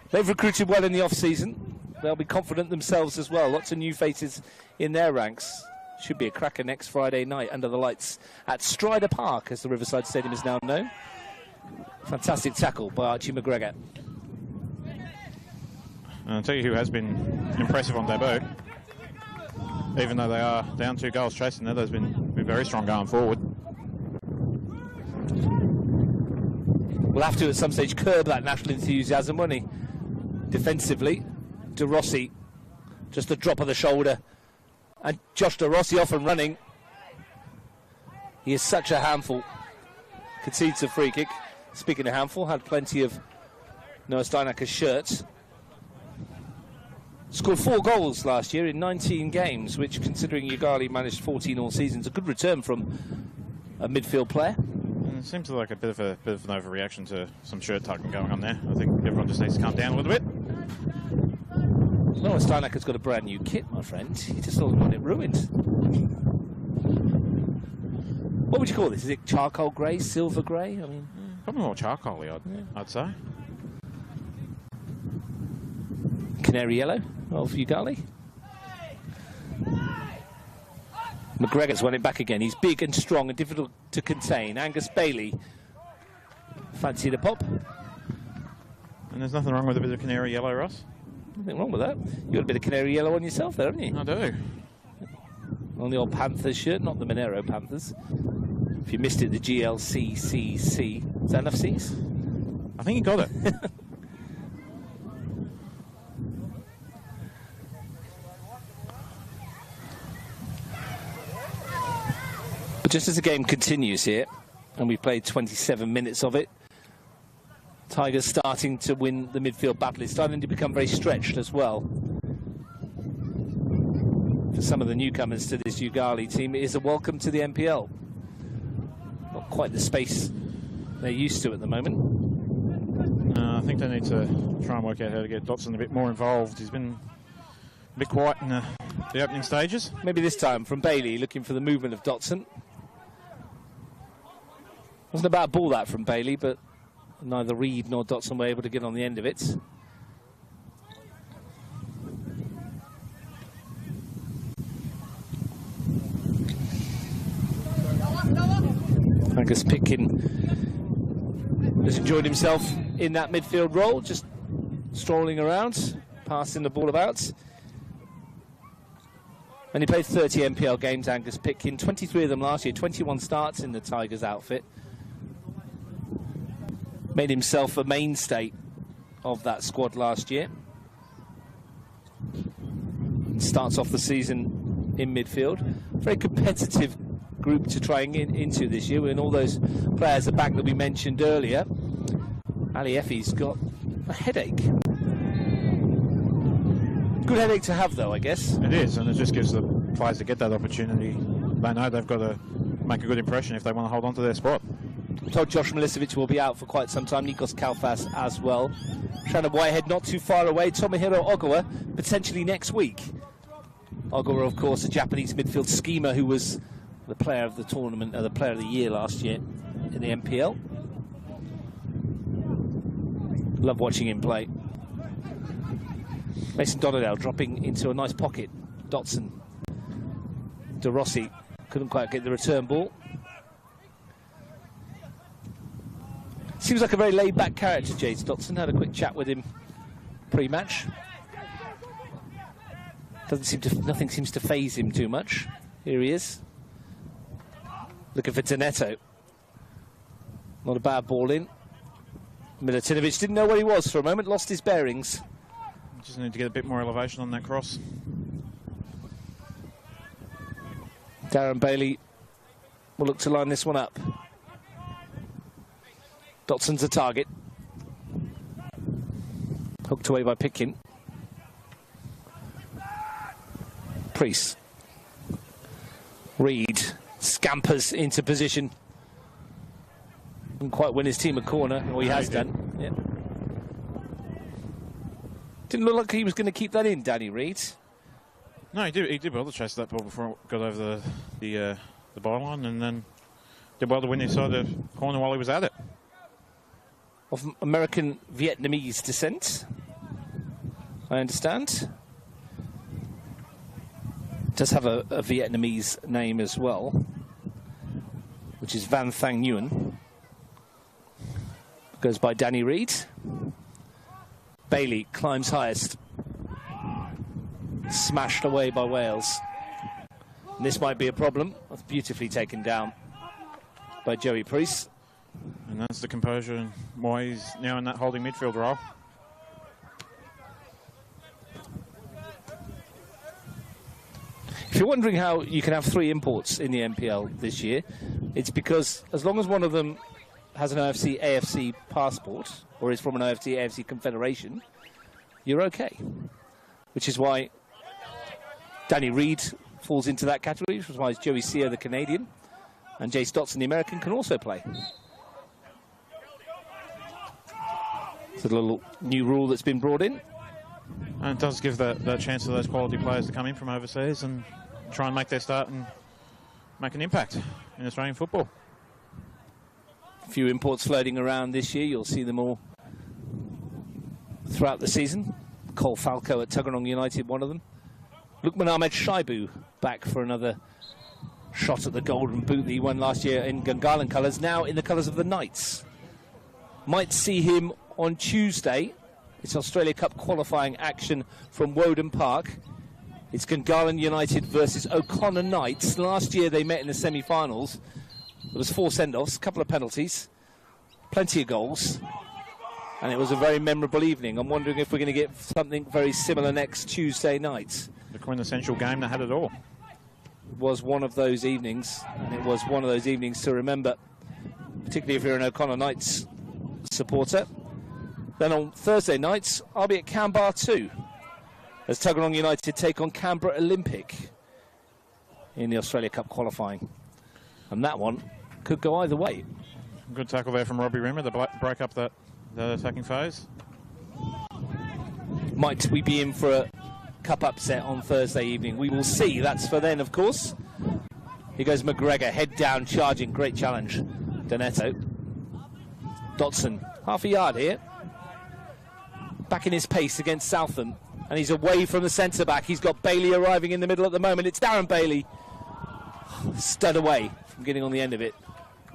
[SPEAKER 1] They've recruited well in the off-season. They'll be confident themselves as well. Lots of new faces in their ranks. Should be a cracker next Friday night under the lights at Strider Park, as the Riverside Stadium is now known. Fantastic tackle by Archie McGregor.
[SPEAKER 2] And I'll tell you who has been impressive on debut. Even though they are down 2 goals chasing there, they've been very strong going forward.
[SPEAKER 1] We'll have to at some stage curb that national enthusiasm, won't he? Defensively, De Rossi, just a drop of the shoulder. And Josh De Rossi off and running. He is such a handful. Concedes a free kick. Speaking of handful, had plenty of Noah Steinacker's shirts. Scored 4 goals last year in 19 games, which, considering Yoogali managed 14 all season, is a good return from a midfield player.
[SPEAKER 2] And it seems like a bit of an overreaction to some shirt tugging going on there. I think everyone just needs to calm down a little bit.
[SPEAKER 1] Noah Steinacker's got a brand new kit, my friend. He just doesn't want it ruined. What would you call this? Is it charcoal grey, silver grey? I mean,
[SPEAKER 2] probably more charcoal-y, I'd say.
[SPEAKER 1] Canary yellow of Yoogali. McGregor's won it back again. He's big and strong and difficult to contain. Angus Bailey fancy the pop.
[SPEAKER 2] And there's nothing wrong with a bit of canary yellow, Ross.
[SPEAKER 1] Nothing wrong with that. You've got a bit of canary yellow on yourself there, haven't you?
[SPEAKER 2] I do.
[SPEAKER 1] On the old Panthers shirt, not the Monero Panthers. If you missed it, the GLCCC. Is that enough C's?
[SPEAKER 2] I think you got it.
[SPEAKER 1] But just as the game continues here, and we've played 27 minutes of it, Tigers starting to win the midfield battle. It's starting to become very stretched as well. For some of the newcomers to this Yoogali team, it is a welcome to the NPL. Not quite the space they're used to at the moment.
[SPEAKER 2] I think they need to try and work out how to get Dotson a bit more involved. He's been a bit quiet in the opening stages.
[SPEAKER 1] Maybe this time from Bailey, looking for the movement of Dotson. Wasn't a bad ball that from Bailey, but neither Reed nor Dotson were able to get on the end of it. Angus Pitkin has enjoyed himself in that midfield role, just strolling around, passing the ball about. And he played 30 NPL games, Angus Pitkin, 23 of them last year, 21 starts in the Tigers outfit. Made himself a mainstay of that squad last year. Starts off the season in midfield. Very competitive group to try and get into this year, and all those players at back that we mentioned earlier. Ali Effie's got a headache. Good headache to have, though, I guess.
[SPEAKER 2] It is, and it just gives the players that get that opportunity, they know they've got to make a good impression if they want to hold on to their spot.
[SPEAKER 1] I'm told Josh Milicevic will be out for quite some time, Nikos Kalfas as well. Shannon Whitehead not too far away, Tomohiro Ogawa potentially next week. Ogawa, of course, a Japanese midfield schemer who was the player of the tournament, the player of the year last year in the NPL. Love watching him play. Mason Donnerdale dropping into a nice pocket. Dotson. De Rossi couldn't quite get the return ball. Seems like a very laid-back character, Jades Dotson. Had a quick chat with him pre-match. Nothing seems to faze him too much. Here he is. Looking for Donetto. Not a bad ball in. Milutinovic didn't know where he was for a moment, lost his bearings.
[SPEAKER 2] Just need to get a bit more elevation on that cross.
[SPEAKER 1] Darren Bailey will look to line this one up. Dotson's a target. Hooked away by Pitkin. Priest. Reed scampers into position. Didn't quite win his team a corner, or he has done. Yeah. Didn't look like he was going to keep that in, Danny Reed.
[SPEAKER 2] No, he did well to chase that ball before it got over the byline, and then did well to win his side of the corner while he was at it.
[SPEAKER 1] Of American Vietnamese descent, I understand. Does have a Vietnamese name as well, which is Van Thang Nguyen. Goes by Danny Reed. Bailey climbs highest. Smashed away by Wales. And this might be a problem. That's beautifully taken down by Joey Priest.
[SPEAKER 2] And that's the composure and why he's now in that holding midfield role.
[SPEAKER 1] If you're wondering how you can have 3 imports in the NPL this year, it's because as long as one of them has an OFC AFC passport or is from an OFC AFC confederation, you're okay. Which is why Danny Reed falls into that category, which is why Joey Sear, the Canadian, and Jace Dotson, the American, can also play. It's a little new rule that's been brought in.
[SPEAKER 2] And it does give that chance to those quality players to come in from overseas and try and make their start and make an impact in Australian football.
[SPEAKER 1] A few imports floating around this year. You'll see them all throughout the season. Cole Falco at Tuggeranong United, one of them. Lukman Ahmed Shaibu back for another shot at the Golden Boot that he won last year in Gungahlin colours, now in the colours of the Knights. Might see him on Tuesday. It's Australia Cup qualifying action from Woden Park. It's Gungahlin United versus O'Connor Knights. Last year they met in the semi-finals. There was 4 send-offs, a couple of penalties, plenty of goals, and it was a very memorable evening. I'm wondering if we're going to get something very similar next Tuesday night.
[SPEAKER 2] The quintessential game that had it all.
[SPEAKER 1] It was one of those evenings, and it was one of those evenings to remember, particularly if you're an O'Connor Knights supporter. Then on Thursday nights, I'll be at Canberra too, as Tuggeranong United take on Canberra Olympic in the Australia Cup qualifying. And that one could go either way.
[SPEAKER 2] Good tackle there from Robbie Rimmer to break up the attacking phase.
[SPEAKER 1] Might we be in for a cup upset on Thursday evening? We will see. That's for then, of course. Here goes McGregor, head down, charging. Great challenge. Donetto. Dotson, half a yard here. Back in his pace against Southam. And he's away from the centre-back. He's got Bailey arriving in the middle at the moment. It's Darren Bailey. Stud away from getting on the end of it.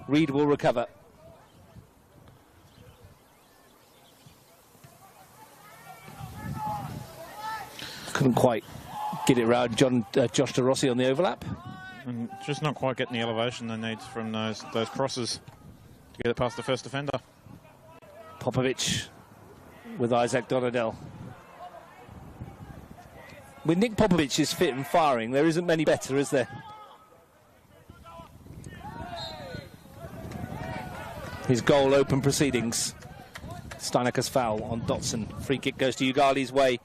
[SPEAKER 1] Reed will recover. Couldn't quite get it round Josh DeRossi on the overlap.
[SPEAKER 2] And just not quite getting the elevation they need from those crosses to get it past the first defender.
[SPEAKER 1] Popovic with Isaac Donadell. With Nick Popovic is fit and firing, there isn't many better, is there? His goal open proceedings. Steineker's foul on Dotson. Free kick goes to Yoogani's way.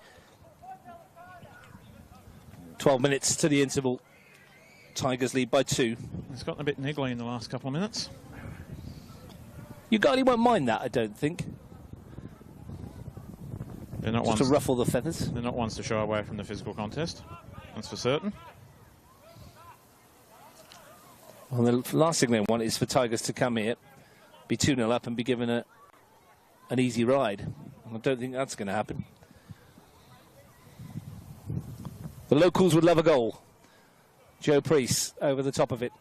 [SPEAKER 1] 12 minutes to the interval. Tigers lead by 2.
[SPEAKER 2] It's gotten a bit niggly in the last couple of minutes.
[SPEAKER 1] Yoogali won't mind that, I don't think.
[SPEAKER 2] They're not
[SPEAKER 1] Just
[SPEAKER 2] ones
[SPEAKER 1] to ruffle the feathers.
[SPEAKER 2] They're not ones to shy away from the physical contest. That's for certain.
[SPEAKER 1] Well, the last thing they want is for Tigers to come here, be 2-0 up and be given an easy ride. I don't think that's going to happen. The locals would love a goal. Joe Priest over the top of it.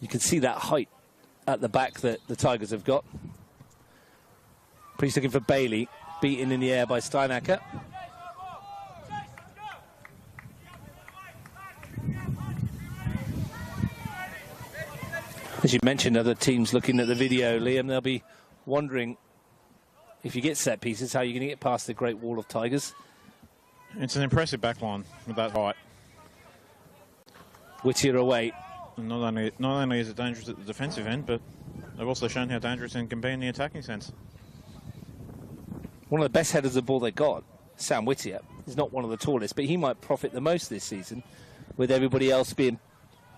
[SPEAKER 1] You can see that height at the back that the Tigers have got. Priest looking for Bailey, beaten in the air by Steineker. As you mentioned, other teams looking at the video, Liam, they'll be wondering if you get set pieces, how you're going to get past the Great Wall of Tigers.
[SPEAKER 2] It's an impressive backline with that height.
[SPEAKER 1] Whittier away.
[SPEAKER 2] And not only is it dangerous at the defensive end, but they've also shown how dangerous it can be in the attacking sense.
[SPEAKER 1] One of the best headers of the ball they got, Sam Whittier. He's not one of the tallest, but he might profit the most this season with everybody else being,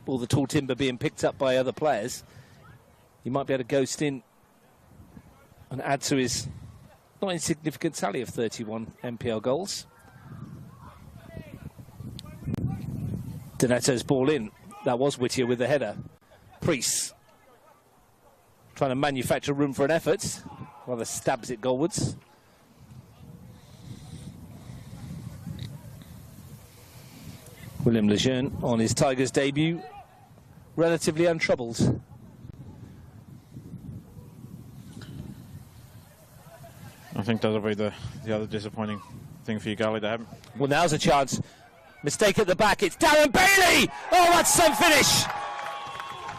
[SPEAKER 1] all the tall timber being picked up by other players. He might be able to ghost in and add to his not insignificant tally of 31 NPL goals. Donato's ball in. That was Whittier with the header. Priest trying to manufacture room for an effort. Rather stabs it goalwards. William Lejeune on his Tigers debut, relatively untroubled.
[SPEAKER 2] I think that'll be the other disappointing thing for Yoogali to happen.
[SPEAKER 1] Well, now's a chance. Mistake at the back. It's Darren Bailey. Oh, that's some finish.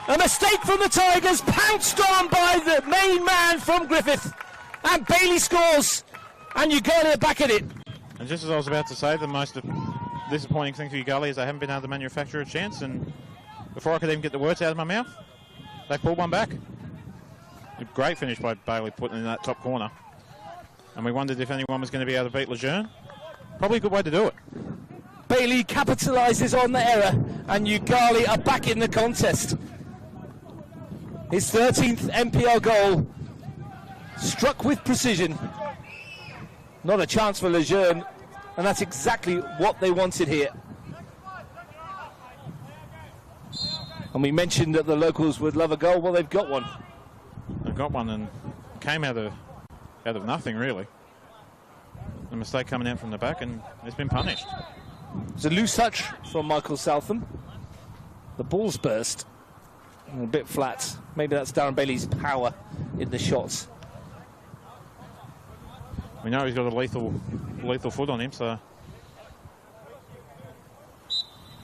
[SPEAKER 1] A mistake from the Tigers, pounced on by the main man from Griffith. And Bailey scores. And Yoogali are back at it.
[SPEAKER 2] And just as I was about to say, the most disappointing thing for Yoogali is they haven't been able to manufacture a chance, and before I could even get the words out of my mouth, they pulled one back. A great finish by Bailey putting in that top corner. And we wondered if anyone was going to be able to beat Lejeune. Probably a good way to do it.
[SPEAKER 1] Bailey capitalises on the error, and Yoogali are back in the contest. His 13th NPL goal, struck with precision. Not a chance for Lejeune, and that's exactly what they wanted here. And we mentioned that the locals would love a goal. Well, they've got one.
[SPEAKER 2] They've got one, and came out of nothing, really. A mistake coming out from the back, and it's been punished.
[SPEAKER 1] It's a loose touch from Michael Southam. The ball's burst. A bit flat. Maybe that's Darren Bailey's power in the shots.
[SPEAKER 2] We know he's got a lethal foot on him, so...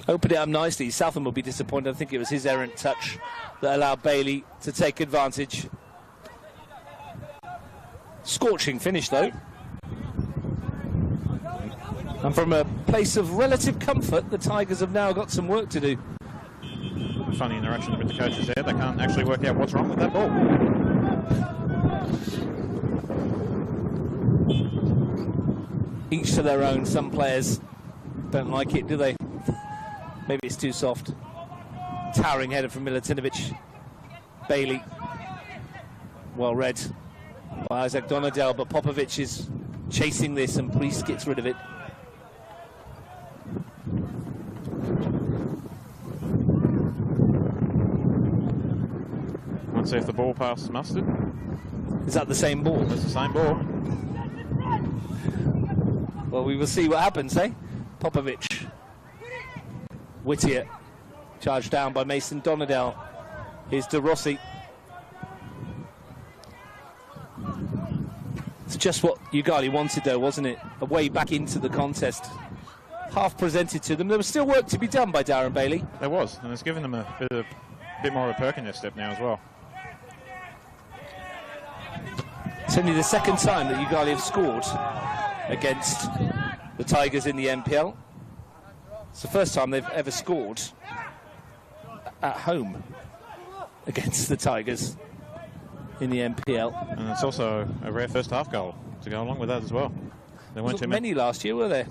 [SPEAKER 1] Opened it up nicely. Southam will be disappointed. I think it was his errant touch that allowed Bailey to take advantage. Scorching finish, though. And from a place of relative comfort, the Tigers have now got some work to do.
[SPEAKER 2] Funny interaction with the coaches there. They can't actually work out what's wrong with that ball.
[SPEAKER 1] Each to their own. Some players don't like it, do they? Maybe it's too soft. Towering header from Milutinovic. Bailey. Well read by Isaac Donadell, but Popovic is chasing this and Priest gets rid of it.
[SPEAKER 2] Let's see if the ball passes mustard.
[SPEAKER 1] Is that the same ball?
[SPEAKER 2] That's the same ball.
[SPEAKER 1] Well, we will see what happens, eh? Popovic. Whittier. Charged down by Mason Donadell. Here's De Rossi. It's just what Yoogali wanted, though, wasn't it? A way back into the contest. Half presented to them. There was still work to be done by Darren Bailey.
[SPEAKER 2] There was, and it's given them a bit more of a perk in their step now as well.
[SPEAKER 1] It's only the second time that Yoogali have scored against the Tigers in the NPL. It's the first time they've ever scored at home against the Tigers in the NPL.
[SPEAKER 2] And it's also a rare first half goal to go along with that as well. There weren't too
[SPEAKER 1] many last year, were there?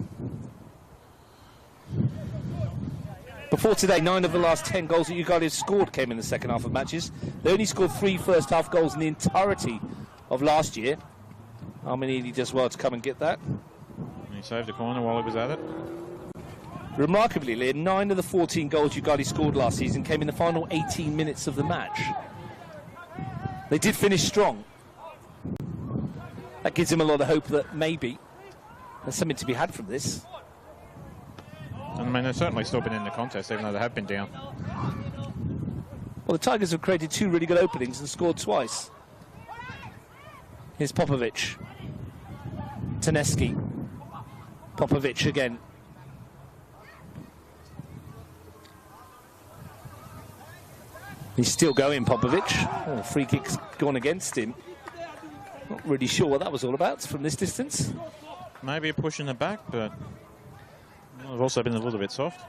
[SPEAKER 1] Before today, 9 of the last 10 goals that Yoogali have scored came in the second half of matches. They only scored 3 first half goals in the entirety of last year. Armanidi does well to come and get that.
[SPEAKER 2] And he saved a corner while he was at it.
[SPEAKER 1] Remarkably, Liam, 9 of the 14 goals Yoogali scored last season came in the final 18 minutes of the match. They did finish strong. That gives him a lot of hope that maybe there's something to be had from this.
[SPEAKER 2] And I mean, they've certainly still been in the contest, even though they have been down.
[SPEAKER 1] Well, the Tigers have created 2 really good openings and scored twice. Here's Popovic. Taneski. Popovic again. He's still going, Popovic. Oh, free kick's gone against him. Not really sure what that was all about from this distance.
[SPEAKER 2] Maybe a push in the back, but they've also been a little bit soft.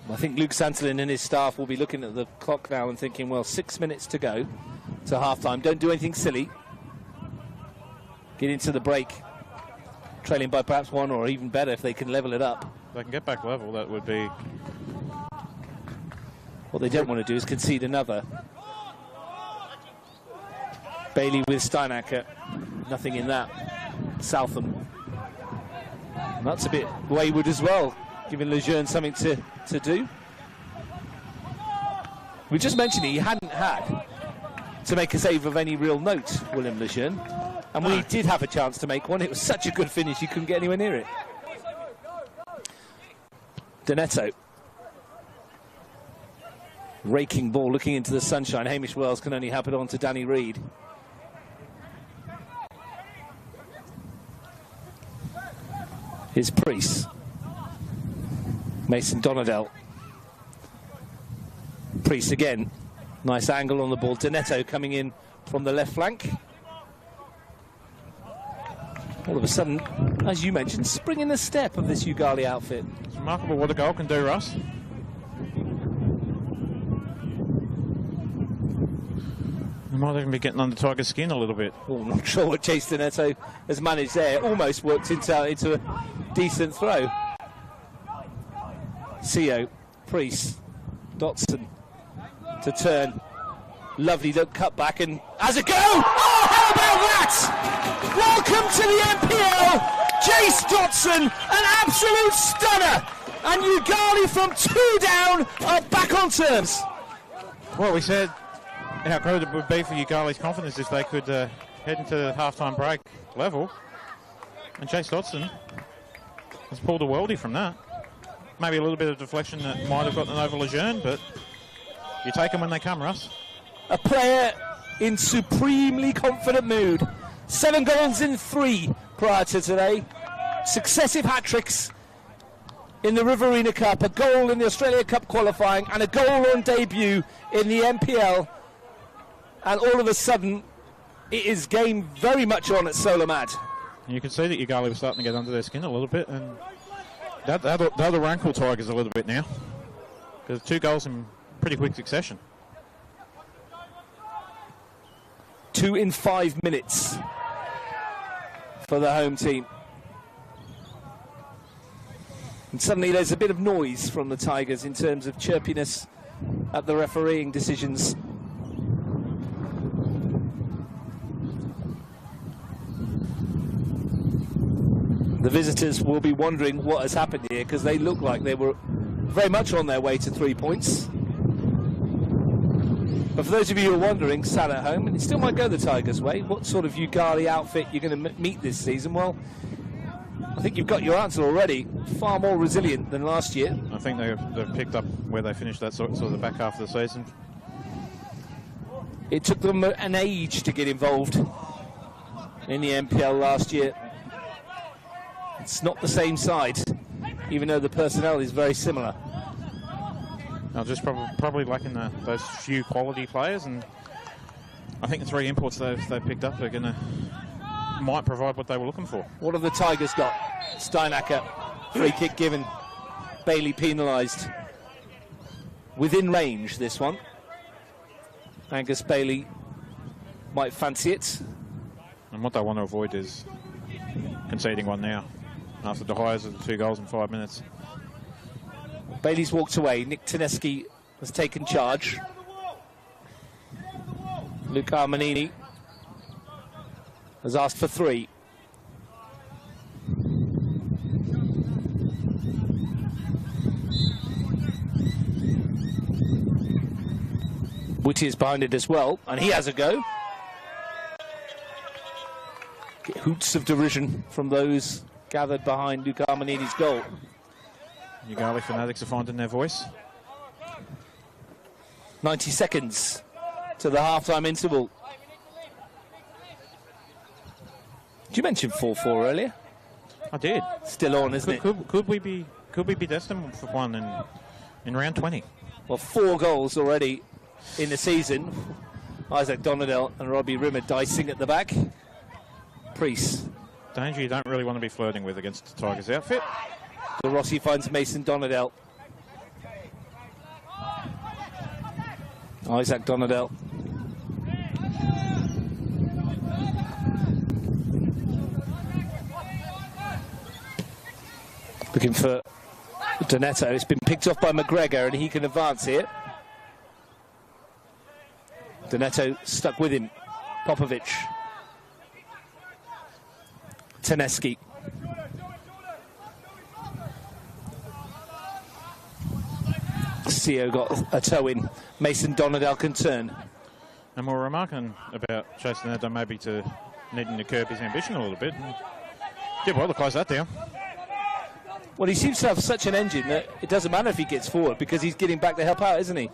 [SPEAKER 1] I think Luke Santolin and his staff will be looking at the clock now and thinking, well, 6 minutes to go to half-time. Don't do anything silly. Get into the break. Trailing by perhaps 1, or even better if they can level it up.
[SPEAKER 2] If they can get back level, that would be...
[SPEAKER 1] What they don't want to do is concede another. Bailey with Steinacker. Nothing in that. Southam. And that's a bit wayward as well, giving Lejeune something to do. We just mentioned he hadn't had to make a save of any real note, William Lejeune. And when he did have a chance to make one, it was such a good finish, you couldn't get anywhere near it. Doneto. Raking ball, looking into the sunshine. Hamish Wells can only help it on to Danny Reid. Here's Priest. Mason Donadell. Priest again. Nice angle on the ball. Doneto coming in from the left flank. All of a sudden, as you mentioned, spring in the step of this Yoogali outfit.
[SPEAKER 2] It's remarkable what a goal can do, Russ. They might even be getting under Tiger's skin a little bit.
[SPEAKER 1] Oh, I'm not sure what Chase Doneto has managed there. Almost worked into a decent throw. Seo, Priest, Dotson to turn. Lovely look, cut back and has a go! Oh, how about that? Welcome to the NPL. Jace Dotson, an absolute stunner. And Yoogali from 2 down are back on terms.
[SPEAKER 2] Well, we said how great it would be for Yoogali's confidence if they could head into the half-time break level. And Chase Dotson has pulled a worldie from that. Maybe a little bit of deflection that might have gotten over Lejeune, but you take them when they come, Russ.
[SPEAKER 1] A player in supremely confident mood. 7 goals in 3 prior to today. Successive hat-tricks in the Riverina Cup, a goal in the Australia Cup qualifying, and a goal on debut in the NPL. And all of a sudden, it is game very much on at Solomad.
[SPEAKER 2] You can see that Yoogali was starting to get under their skin a little bit, and that'll rankle Tigers a little bit now. There's 2 goals in pretty quick succession.
[SPEAKER 1] 2 in 5 minutes for the home team. And suddenly there's a bit of noise from the Tigers in terms of chirpiness at the refereeing decisions. The visitors will be wondering what has happened here, because they look like they were very much on their way to 3 points. But for those of you who are wondering, sat at home, and it still might go the Tigers' way, what sort of Yoogali outfit you're going to meet this season? Well, I think you've got your answer already. Far more resilient than last year.
[SPEAKER 2] I think they've picked up where they finished that sort of the back half of the season.
[SPEAKER 1] It took them an age to get involved in the NPL last year. It's not the same side, even though the personnel is very similar.
[SPEAKER 2] They're just probably lacking those few quality players, and I think the 3 imports they've picked up are might provide what they were looking for.
[SPEAKER 1] What have the Tigers got? Steinacker, free kick given. Bailey penalised. Within range, this one. Angus Bailey might fancy it.
[SPEAKER 2] And what they want to avoid is conceding one now, after the highs of the 2 goals in 5 minutes.
[SPEAKER 1] Bailey's walked away. Nick Tedeschi has taken charge. Luca Armanini has asked for 3. Whitty is behind it as well, and he has a go. Get hoots of derision from those gathered behind Luca Armanini's goal.
[SPEAKER 2] Yoogali fanatics are finding their voice.
[SPEAKER 1] 90 seconds to the half-time interval. Did you mention 4-4 earlier?
[SPEAKER 2] I did.
[SPEAKER 1] Still on, isn't it?
[SPEAKER 2] Could we be destined for one in round 20?
[SPEAKER 1] Well, 4 goals already in the season. Isaac Donadell and Robbie Rimmer dicing at the back. Priest.
[SPEAKER 2] Danger you don't really want to be flirting with against the Tigers outfit.
[SPEAKER 1] De Rossi finds Mason Donadell. Isaac Donadell. Looking for Donato. It's been picked off by McGregor and he can advance here. Donato stuck with him. Popovic. Tedeschi. CO got a toe in. Mason Donadell can turn.
[SPEAKER 2] And we're remarking about Chase Donato maybe needing to curb his ambition a little bit. Did well to close that down.
[SPEAKER 1] Well, he seems to have such an engine that it doesn't matter if he gets forward because he's getting back to help out, isn't he?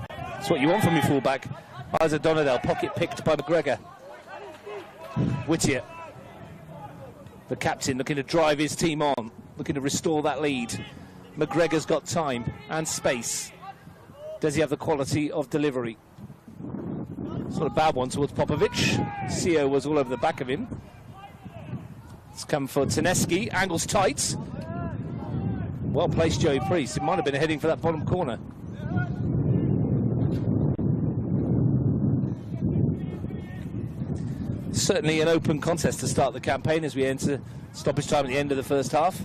[SPEAKER 1] That's what you want from your fullback. Isaac Donadell, pocket picked by McGregor. Whittier, the captain, looking to drive his team on, looking to restore that lead. McGregor's got time and space. Does he have the quality of delivery? Sort of bad one towards Popovic. CO was all over the back of him. It's come for Tedeschi. Angle's tight. Well placed, Joey Priest. It might have been heading for that bottom corner. Certainly an open contest to start the campaign as we enter stoppage time at the end of the first half.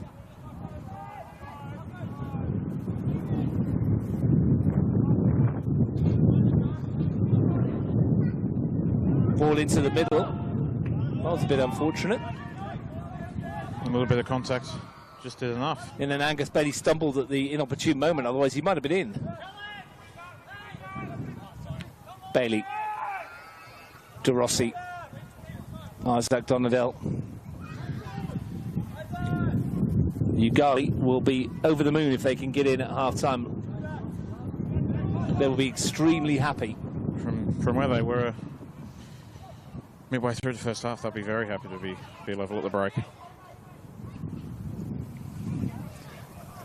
[SPEAKER 1] Ball into the middle. That was a bit unfortunate.
[SPEAKER 2] A little bit of contact just did enough.
[SPEAKER 1] And then Angus Bailey stumbled at the inopportune moment, otherwise he might have been in. Bailey. De Rossi. Isaac Donadell. Yoogali will be over the moon if they can get in at half-time. They will be extremely happy.
[SPEAKER 2] From where they were midway through the first half, they'll be very happy to be level at the break.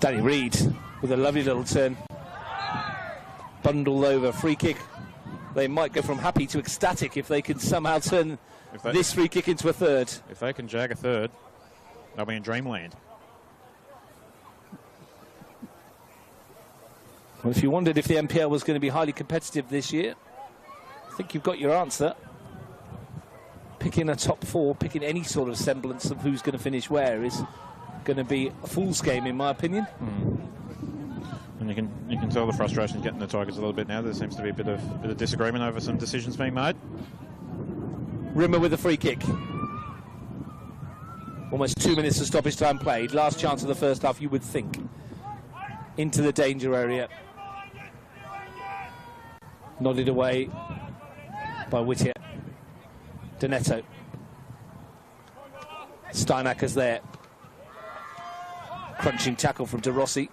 [SPEAKER 1] Danny Reid with a lovely little turn. Bundled over, free kick. They might go from happy to ecstatic if they can somehow turn this free kick into a third.
[SPEAKER 2] If they can jag a third, they'll be in dreamland.
[SPEAKER 1] Well, if you wondered if the NPL was going to be highly competitive this year, I think you've got your answer. Picking a top 4, picking any sort of semblance of who's going to finish where is going to be a fool's game, in my opinion.
[SPEAKER 2] And you can tell the frustration getting the Tigers a little bit now. There seems to be a bit of disagreement over some decisions being made.
[SPEAKER 1] Rimmer with a free kick. Almost 2 minutes of stoppage time played. Last chance of the first half, you would think. Into the danger area. Nodded away by Whittier. Donetto. Steinacker's there. Crunching tackle from De Rossi.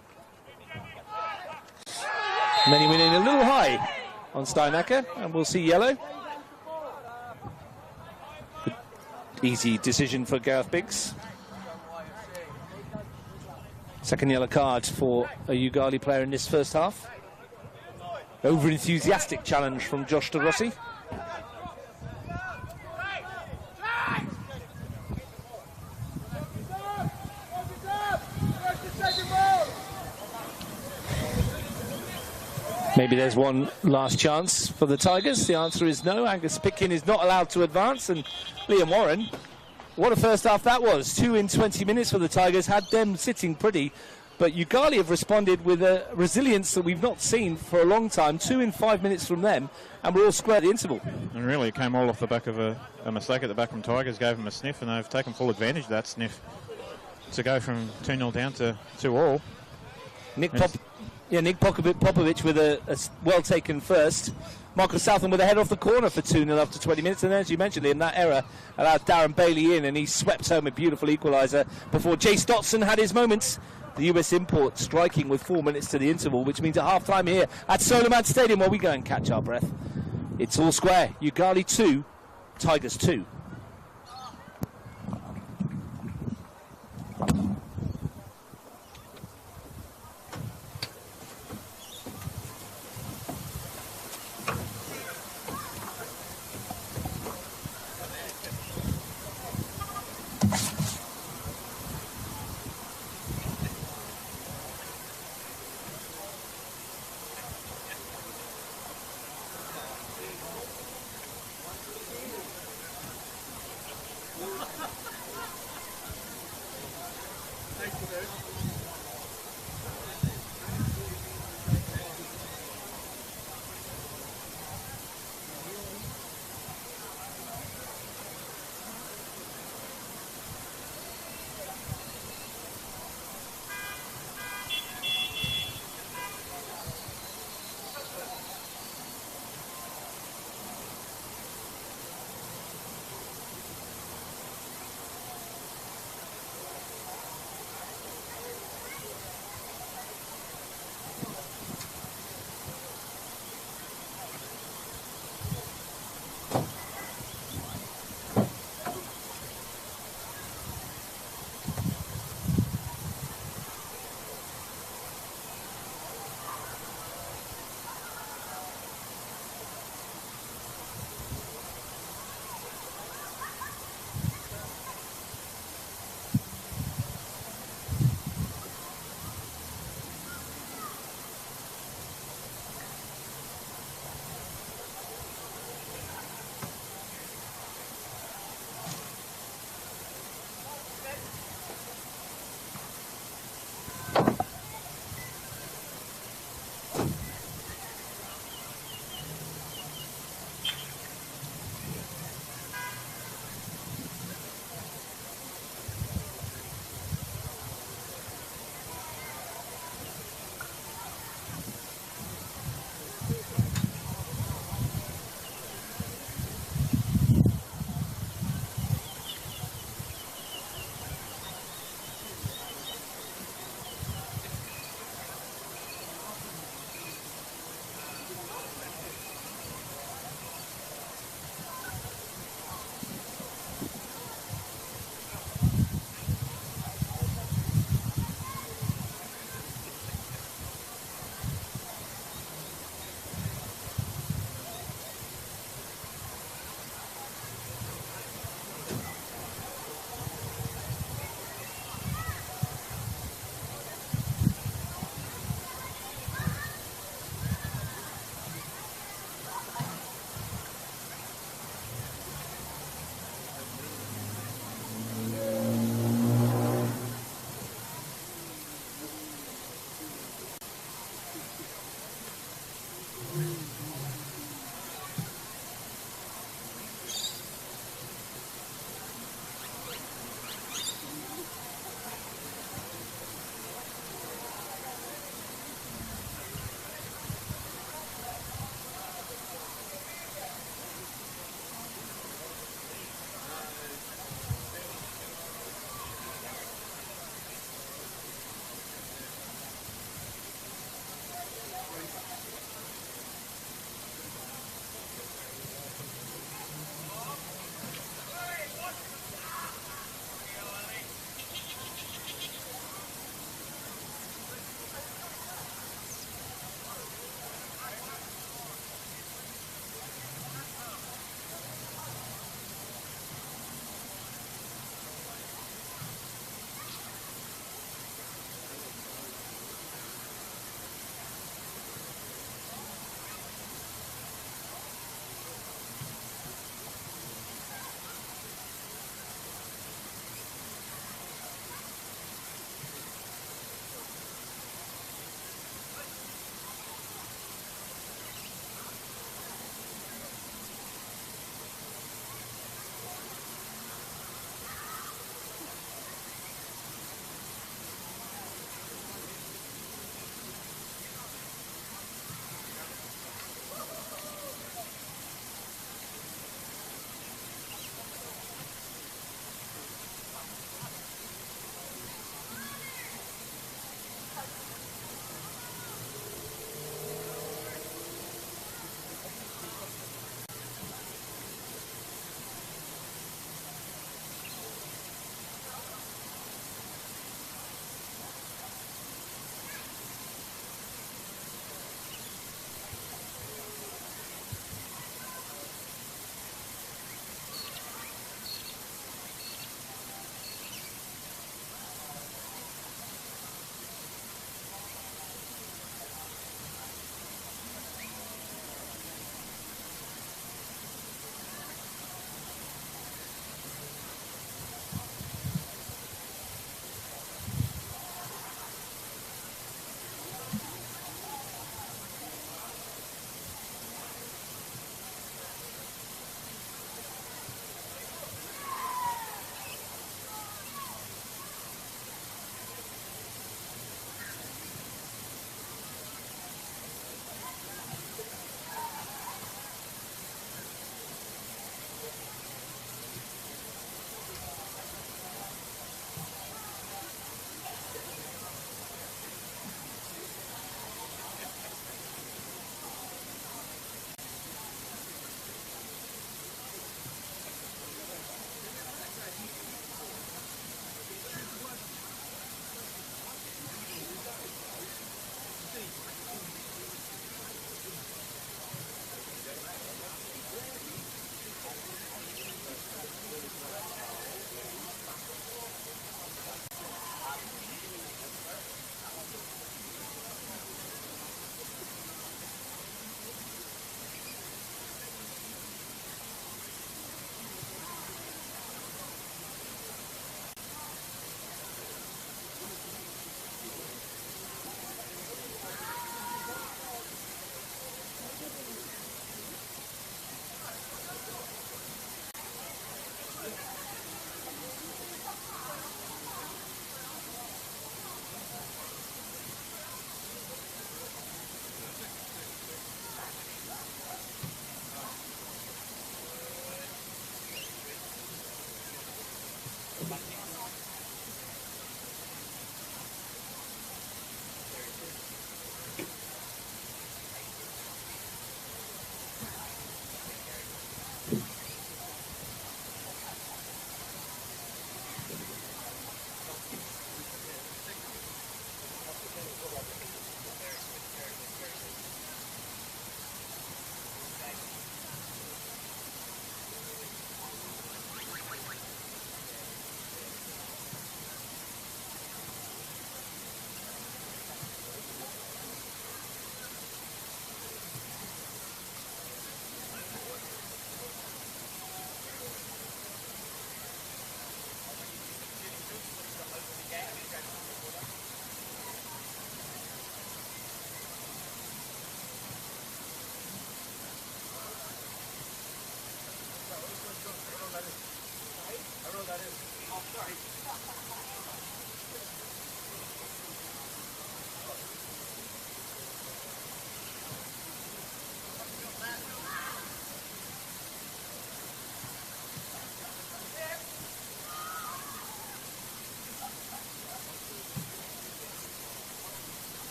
[SPEAKER 1] Many went in a little high on Steinacker, and we'll see yellow. Easy decision for Gareth Biggs. Second yellow card for a Yoogali player in this first half. Over-enthusiastic challenge from Josh De Rossi. Maybe there's one last chance for the Tigers. The answer is no. Angus Pitkin is not allowed to advance, and Liam Warren, what a first half that was. 2 in 20 minutes for the Tigers, had them sitting pretty, but Yoogali have responded with a resilience that we've not seen for a long time. 2 in 5 minutes from them, and we're all square at the interval.
[SPEAKER 2] And really it came all off the back of a mistake at the back from Tigers, gave them a sniff, and they've taken full advantage of that sniff to go from 2-0 down to 2-all.
[SPEAKER 1] Nick Popovic with a well-taken first. Michael Southam with a header off the corner for 2-0 after 20 minutes. And as you mentioned, Liam, that error allowed Darren Bailey in, and he swept home a beautiful equaliser before Jace Dotson had his moments. The US import striking with 4 minutes to the interval, which means at half-time here at Solomon Stadium, while we go and catch our breath. It's all square. Yoogali 2, Tigers 2.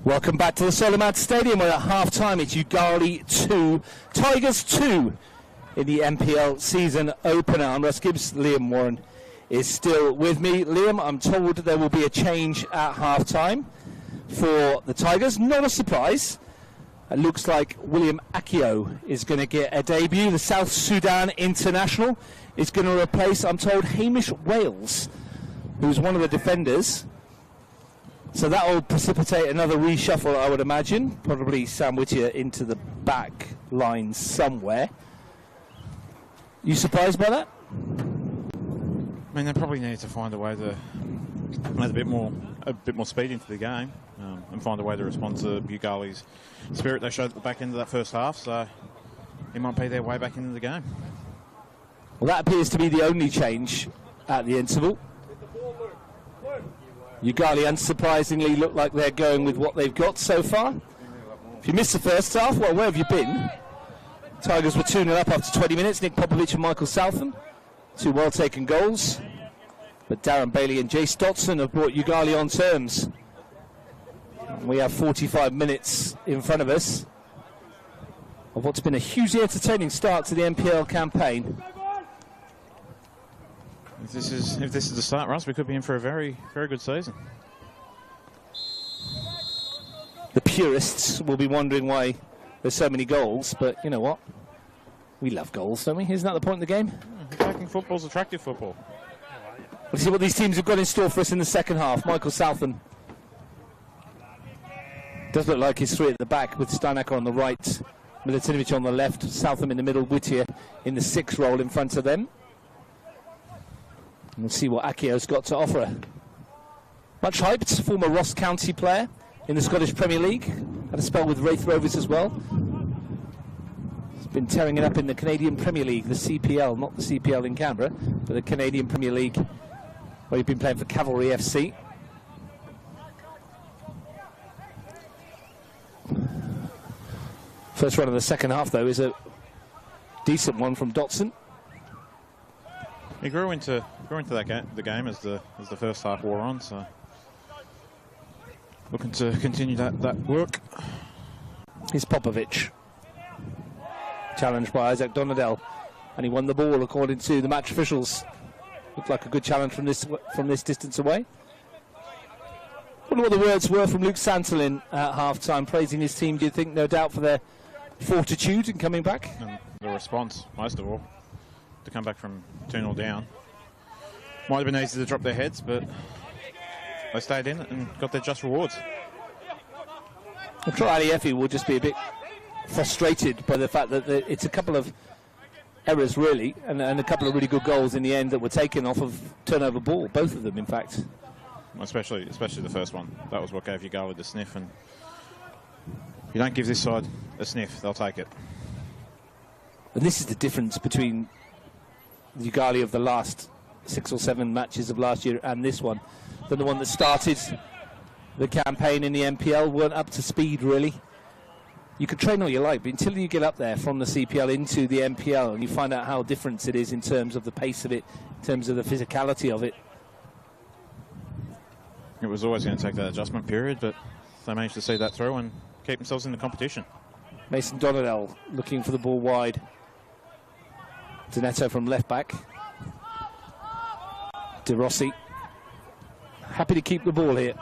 [SPEAKER 1] Welcome back to the Solomon Stadium, where at half-time it's Yoogali 2, Tigers 2 in the NPL season opener. I'm Russ Gibbs. Liam Warren is still with me. Liam, I'm told there will be a change at half-time for the Tigers. Not a surprise. It looks like William Akio is going to get a debut. The South Sudan international is going to replace, I'm told, Hamish Wales, who's one of the defenders. So that will precipitate another reshuffle, I would imagine. Probably Sam Whittier into the back line somewhere. You surprised by that?
[SPEAKER 2] I mean, they probably need to find a way to add a bit more speed into the game and find a way to respond to Yoogali's spirit they showed at the back end of that first half. So it might be their way back into the game.
[SPEAKER 1] Well, that appears to be the only change at the interval. Yoogali, unsurprisingly, look like they're going with what they've got so far. If you missed the first half, well, where have you been? Tigers were 2-0 up after 20 minutes. Nick Popovich and Michael Southam, two well-taken goals. But Darren Bailey and Jace Dotson have brought Yoogali on terms. We have 45 minutes in front of us of what's been a hugely entertaining start to the NPL campaign.
[SPEAKER 2] If this is the start, Russ, we could be in for a very, very good season.
[SPEAKER 1] The purists will be wondering why there's so many goals, but you know what? We love goals, don't we? Isn't that the point of the game?
[SPEAKER 2] Attacking football's attractive football.
[SPEAKER 1] Let's see what these teams have got in store for us in the second half. Michael Southam does look like he's three at the back, with Steinacker on the right, Milutinovic on the left, Southam in the middle, Whittier in the 6 role in front of them. And we'll see what Akio's got to offer. Much hyped, former Ross County player in the Scottish Premier League. Had a spell with Wraith Rovers as well. He's been tearing it up in the Canadian Premier League, the CPL, not the CPL in Canberra, but the Canadian Premier League, where he's been playing for Cavalry FC. First run of the second half, though, is a decent one from Dotson.
[SPEAKER 2] He grew into the game as the first half wore on, so looking to continue that work.
[SPEAKER 1] Here's Popovich, challenged by Isaac Donadell, and he won the ball according to the match officials. Looked like a good challenge from this distance away. Wonder what the words were from Luke Santolin at half-time, praising his team. Do you think, no doubt, for their fortitude in coming back?
[SPEAKER 2] And the response, most of all, to come back from 2-0 down. Might have been easy to drop their heads, but they stayed in it and got their just rewards.
[SPEAKER 1] I'm sure Ali Effie will just be a bit frustrated by the fact that it's a couple of errors, really, and a couple of really good goals in the end that were taken off of turnover ball, both of them, in fact.
[SPEAKER 2] Especially the first one. That was what gave Yoogali the sniff, and if you don't give this side a sniff, they'll take it.
[SPEAKER 1] And this is the difference between the Yoogali of the last 6 or 7 matches of last year and this one, than the one that started the campaign in the NPL. Weren't up to speed, really. You can train all you like, but until you get up there from the CPL into the NPL and you find out how different it is in terms of the pace of it, in terms of the physicality of it.
[SPEAKER 2] It was always going to take that adjustment period, but they managed to see that through and keep themselves in the competition.
[SPEAKER 1] Mason Donadell looking for the ball wide. Donato from left back. De Rossi happy to keep the ball here.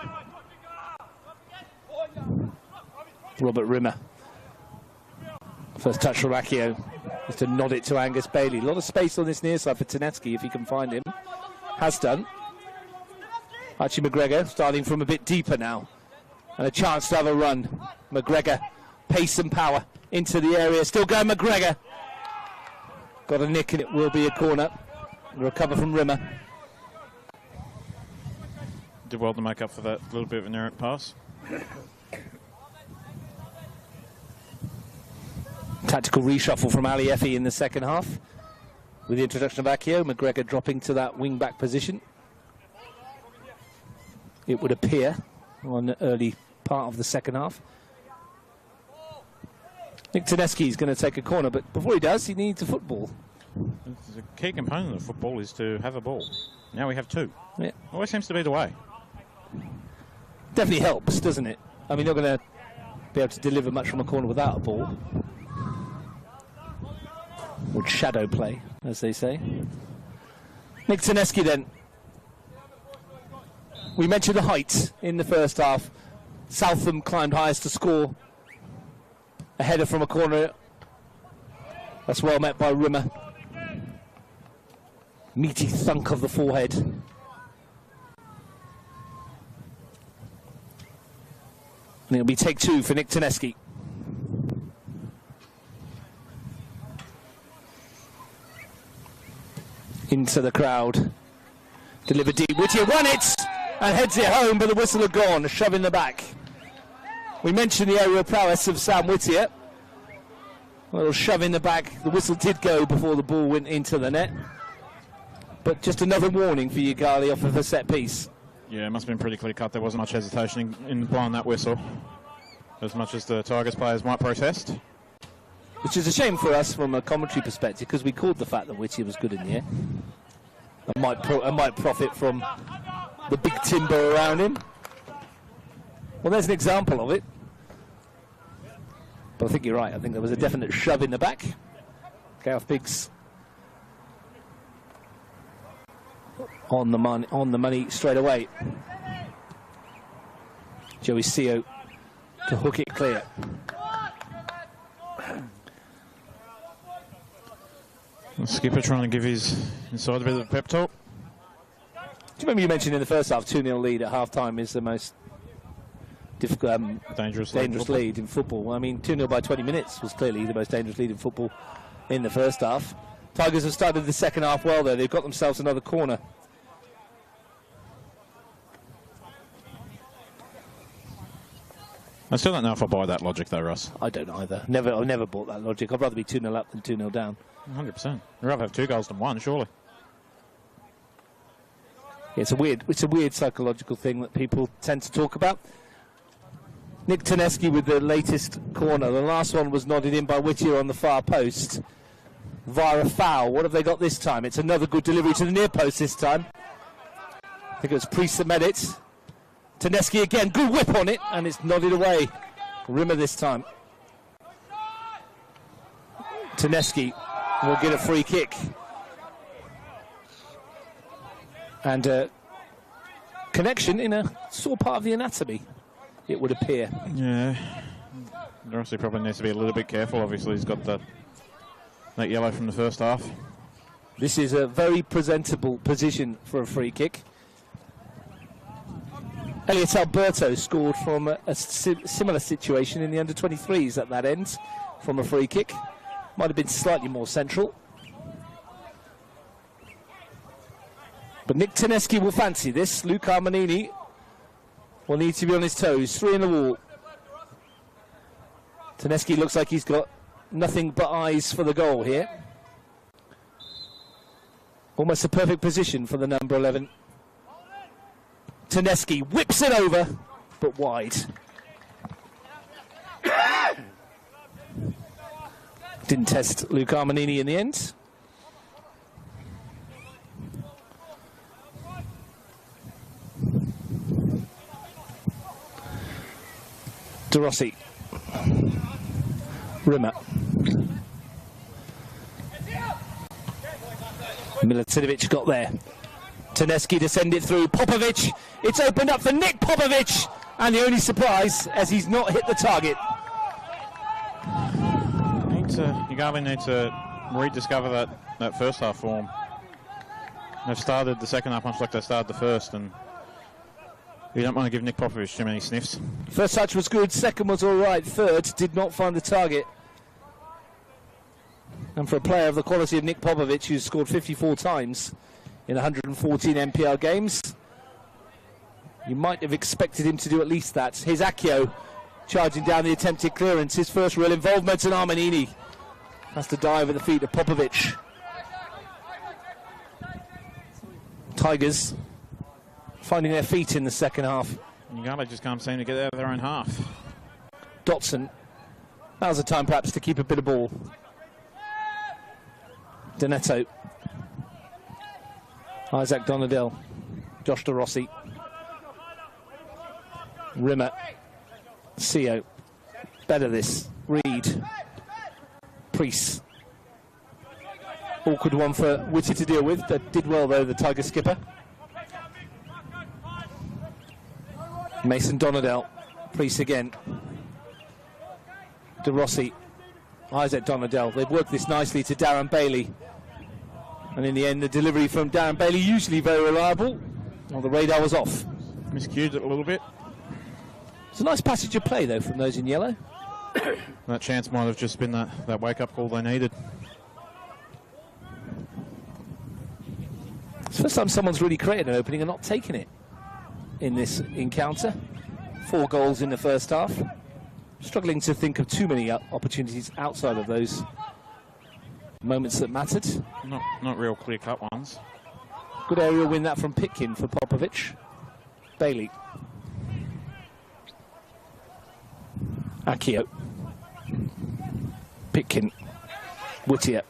[SPEAKER 1] Robert Rimmer. First touch from Akio is to nod it to Angus Bailey. A lot of space on this near side for Tenetsky if he can find him. Has done. Archie McGregor starting from a bit deeper now. And a chance to have a run. McGregor, pace and power into the area. Still going McGregor. Got a nick and it will be a corner. Recover from Rimmer.
[SPEAKER 2] Did well to make up for that little bit of an errant pass.
[SPEAKER 1] Tactical reshuffle from Ali Effie in the second half. With the introduction of Akio, McGregor dropping to that wing-back position. It would appear on the early part of the second half. Nick Tedeschi is going to take a corner, but before he does, he needs a football.
[SPEAKER 2] The key component of football is to have a ball. Now we have two.
[SPEAKER 1] Yeah.
[SPEAKER 2] Always seems to be the way.
[SPEAKER 1] Definitely helps, doesn't it? I mean, you're not going to be able to deliver much from a corner without a ball. Or shadow play, as they say. Nick Tedeschi then. We mentioned the height in the first half. Southam climbed highest to score. A header from a corner. That's well met by Rimmer. Meaty thunk of the forehead. And it'll be take two for Nick Tedeschi. Into the crowd. Delivered deep. Whittier won it and heads it home, but the whistle had gone. A shove in the back. We mentioned the aerial prowess of Sam Whittier. A little shove in the back. The whistle did go before the ball went into the net. But just another warning for Yoogali off of a set piece.
[SPEAKER 2] Yeah, it must have been pretty clear cut. There wasn't much hesitation in blowing that whistle, as much as the Tigers players might protest.
[SPEAKER 1] Which is a shame for us from a commentary perspective, because we called the fact that Whittier was good in the air. And might profit from the big timber around him. Well, there's an example of it. But I think you're right. I think there was a definite shove in the back. Gareth Biggs on the money straight away. Joey Seo to hook it clear.
[SPEAKER 2] The skipper trying to give his inside a bit of a pep talk.
[SPEAKER 1] Do you remember you mentioned in the first half 2-0 lead at half-time is the most difficult, dangerous lead in football? Well, I mean, 2-0 by 20 minutes was clearly the most dangerous lead in football in the first half. Tigers have started the second half well, though. They've got themselves another corner.
[SPEAKER 2] I still don't know if I buy that logic, though, Russ.
[SPEAKER 1] I don't either. I've never bought that logic. I'd rather be 2-0 up than 2-0 down.
[SPEAKER 2] 100%. I'd rather have 2 goals than 1, surely.
[SPEAKER 1] It's a weird psychological thing that people tend to talk about. Nick Tedeschi with the latest corner. The last one was nodded in by Whittier on the far post via a foul. What have they got this time? It's another good delivery to the near post this time. I think it was Priest that met it. Tedeschi again, good whip on it, and it's nodded away. Rimmer this time. Tedeschi will get a free kick. And a connection in a sore part of the anatomy, it would appear.
[SPEAKER 2] Yeah. Rossi probably needs to be a little bit careful. Obviously, he's got that yellow from the first half.
[SPEAKER 1] This is a very presentable position for a free kick. Elliot Alberto scored from a similar situation in the under-23s at that end from a free kick. Might have been slightly more central. But Nick Tedeschi will fancy this. Luke Armanini will need to be on his toes. 3 in the wall. Tedeschi looks like he's got nothing but eyes for the goal here. Almost a perfect position for the number 11. Tedeschi whips it over, but wide. Didn't test Luke Armanini in the end. De Rossi. Rimmer. Milutinovic got there. Tedeschi to send it through. Popovic. It's opened up for Nick Popovic. And the only surprise, as he's not hit the target.
[SPEAKER 2] Yoogali need to rediscover that first half form. They've started the second half much like they started the first, and you don't want to give Nick Popovic too many sniffs.
[SPEAKER 1] First touch was good, second was all right, third did not find the target. And for a player of the quality of Nick Popovic, who's scored 54 times in 114 NPL games, you might have expected him to do at least that. Here's Akio charging down the attempted clearance, his first real involvement, and Armanini Has to dive at the feet of Popovic. Tigers finding their feet in the second half.
[SPEAKER 2] Yoogali just can't seem to get out of their own half.
[SPEAKER 1] Dotson. Now's the time perhaps to keep a bit of ball. Donato. Isaac Donadell. Josh DeRossi. Rimmer. Seo. Better this. Reed. Priest. Awkward one for Whitty to deal with. That did well though, the Tiger skipper. Mason Donadell. Priest again. DeRossi. Isaac Donadell. They've worked this nicely to Darren Bailey. And in the end, the delivery from Darren Bailey, usually very reliable. Well, the radar was off.
[SPEAKER 2] Miscued it a little bit.
[SPEAKER 1] It's a nice passage of play, though, from those in yellow.
[SPEAKER 2] That chance might have just been that wake-up call they needed.
[SPEAKER 1] It's the first time someone's really created an opening and not taken it in this encounter. 4 goals in the first half. Struggling to think of too many opportunities outside of those moments that mattered.
[SPEAKER 2] Not real clear-cut ones.
[SPEAKER 1] Good aerial win that from Pitkin for Popovic. Bailey. Akio. Pitkin. Whittier.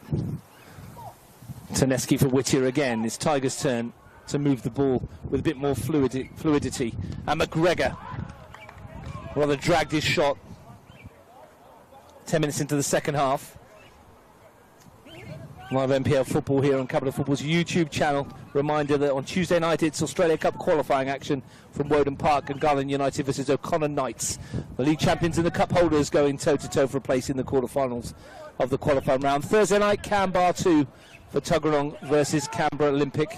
[SPEAKER 1] Taneski for Whittier again. It's Tiger's turn to move the ball with a bit more fluidity. And McGregor rather dragged his shot. 10 minutes into the second half. Live NPL football here on Capital Football's YouTube channel. Reminder that on Tuesday night it's Australia Cup qualifying action from Woden Park, and Garland United versus O'Connor Knights. The league champions and the cup holders going toe-to-toe for a place in the quarterfinals of the qualifying round. Thursday night, Canberra 2 for Tuggeranong versus Canberra Olympic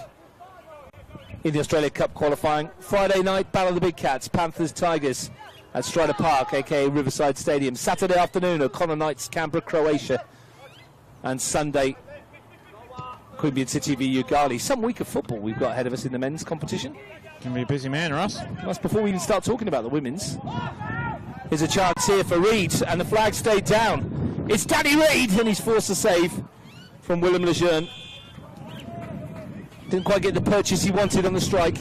[SPEAKER 1] in the Australia Cup qualifying. Friday night, Battle of the Big Cats, Panthers Tigers at Strider Park, aka Riverside Stadium. Saturday afternoon, O'Connor Knights, Canberra, Croatia. And Sunday, Queanbeyan City v Yoogali. Some week of football we've got ahead of us in the men's competition.
[SPEAKER 2] Can be a busy man, Russ.
[SPEAKER 1] That's before we even start talking about the women's. There's a chance here for Reed, and the flag stayed down. It's Danny Reed, and he's forced a save from Willem Lejeune. Didn't quite get the purchase he wanted on the strike.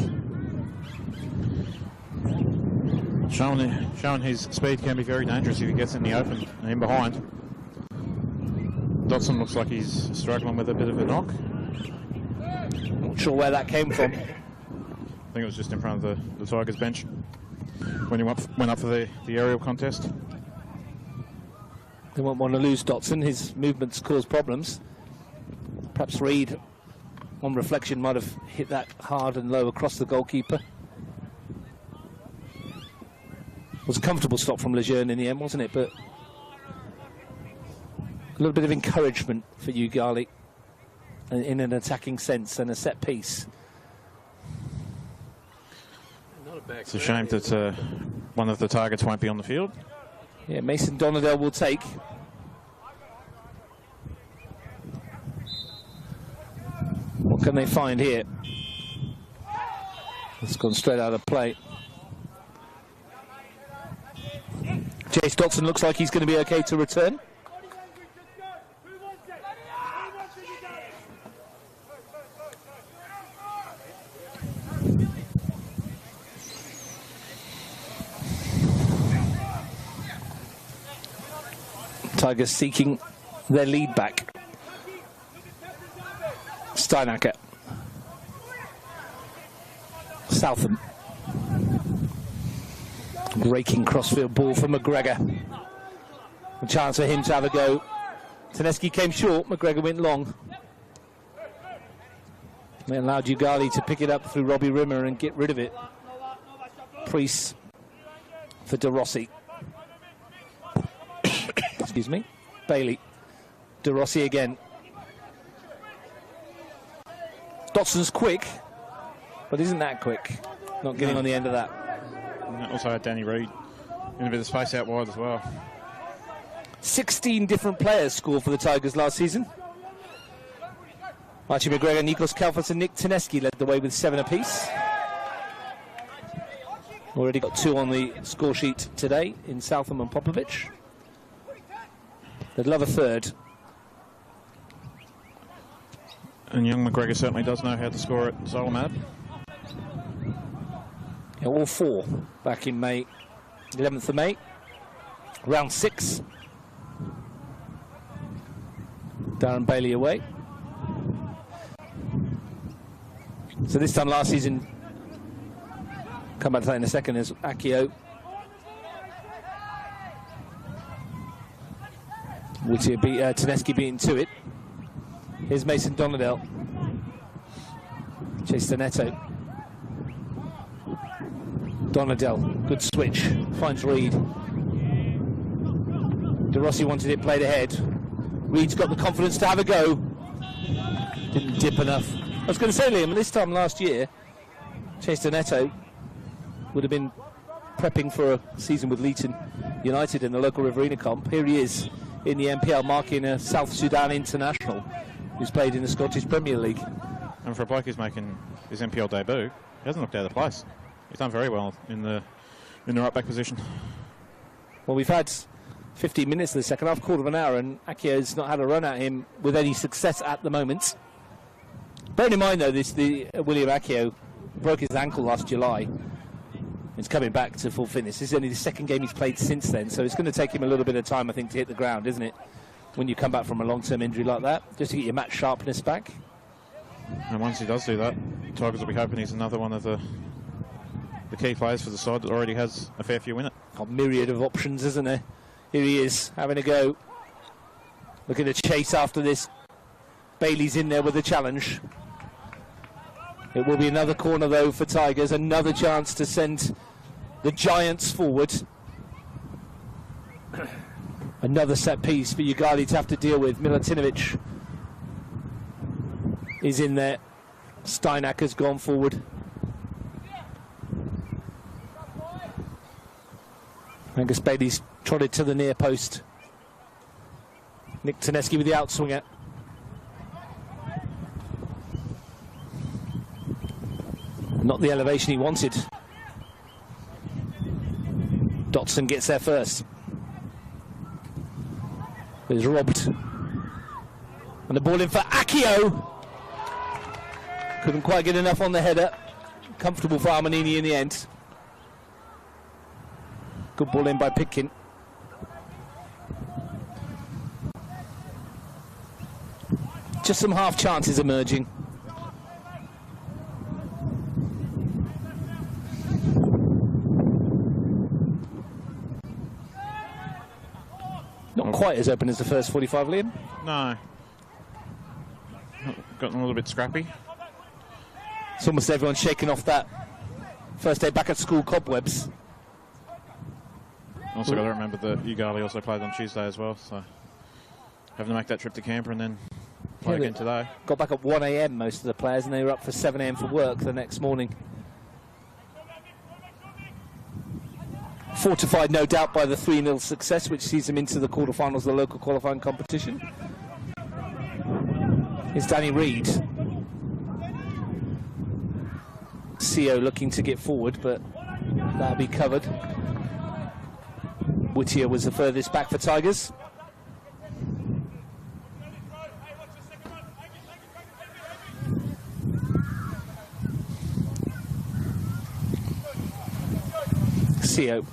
[SPEAKER 2] Showing his speed can be very dangerous if he gets in the open and in behind. Dotson looks like he's struggling with a bit of a knock.
[SPEAKER 1] Not sure where that came from.
[SPEAKER 2] I think it was just in front of the Tigers bench when he went up for the aerial contest.
[SPEAKER 1] They won't want to lose Dotson. His movements cause problems. Perhaps Reed, on reflection, might have hit that hard and low across the goalkeeper. It was a comfortable stop from Lejeune in the end, wasn't it? But a little bit of encouragement for Yoogali in an attacking sense and a set piece.
[SPEAKER 2] It's a shame that one of the targets won't be on the field.
[SPEAKER 1] Yeah, Mason Donadell will take. What can they find here? It's gone straight out of play. Jace Dotson looks like he's going to be okay to return. Tigers seeking their lead back. Steinacker. Southam. Raking crossfield ball for McGregor. A chance for him to have a go. Taneski came short, McGregor went long. They allowed Yoogali to pick it up through Robbie Rimmer and get rid of it. Priest for DeRossi. Excuse me. Bailey. DeRossi again. Dotson's quick, but isn't that quick. Not getting on the end of that.
[SPEAKER 2] And also had Danny Reed in a bit of space out wide as well.
[SPEAKER 1] 16 different players scored for the Tigers last season. Archie McGregor, Nikos Kalfas and Nick Taneski led the way with 7 apiece. Already got 2 on the score sheet today in Southam and Popovic. They'd love a third.
[SPEAKER 2] And young McGregor certainly does know how to score at Solomad.
[SPEAKER 1] Yeah, all 4 back in May, 11th of May, round 6. Darren Bailey away. So this time last season, come back to that in a second, as Akio. Whittier beat Tedeschi beating to it. Here's Mason Donadell. Chase Neto. Donadell, good switch, finds Reed. De Rossi wanted it played ahead. Reed's got the confidence to have a go. Didn't dip enough. I was going to say, Liam, this time last year, Chase Neto would have been prepping for a season with Leeton United in the local Riverina comp. Here he is in the NPL, marking a South Sudan international who's played in the Scottish Premier League.
[SPEAKER 2] And for a bloke who's making his NPL debut, he hasn't looked out of place. He's done very well in the right back position.
[SPEAKER 1] Well, we've had 15 minutes of the second half, quarter of an hour, and Akio's not had a run at him with any success at the moment. Bearing in mind, though, William Akio broke his ankle last July. He's coming back to full fitness. This is only the second game he's played since then, so it's going to take him a little bit of time, I think, to hit the ground, isn't it? When you come back from a long-term injury like that, just to get your match sharpness back.
[SPEAKER 2] And once he does do that, Tigers will be hoping he's another one of the key players for the side that already has a fair few in it.
[SPEAKER 1] A myriad of options, isn't there? Here he is, having a go. Looking to chase after this. Bailey's in there with a challenge. It will be another corner, though, for Tigers. Another chance to send the Giants forward. Another set piece for Yoogali to have to deal with. Milutinovic is in there. Steinak has gone forward. Angus Bailey's trotted to the near post. Nick Tedeschi with the outswinger. Not the elevation he wanted. Dotson gets there first. It's robbed. And the ball in for Akio. Couldn't quite get enough on the header. Comfortable for Armanini in the end. Good ball in by Pitkin. Just some half chances emerging. Not quite as open as the first 45, Liam.
[SPEAKER 2] No. Gotten a little bit scrappy.
[SPEAKER 1] It's almost everyone shaking off that first day back at school cobwebs.
[SPEAKER 2] Also got to remember that Yoogali also played on Tuesday as well, so having to make that trip to Canberra and then play again today. Got
[SPEAKER 1] back at 1 a.m. most of the players, and they were up for 7 a.m. for work the next morning. Fortified, no doubt, by the 3-0 success, which sees them into the quarterfinals of the local qualifying competition. Here's Danny Reid. CO looking to get forward, but that'll be covered. Whittier was the furthest back for Tigers. CO.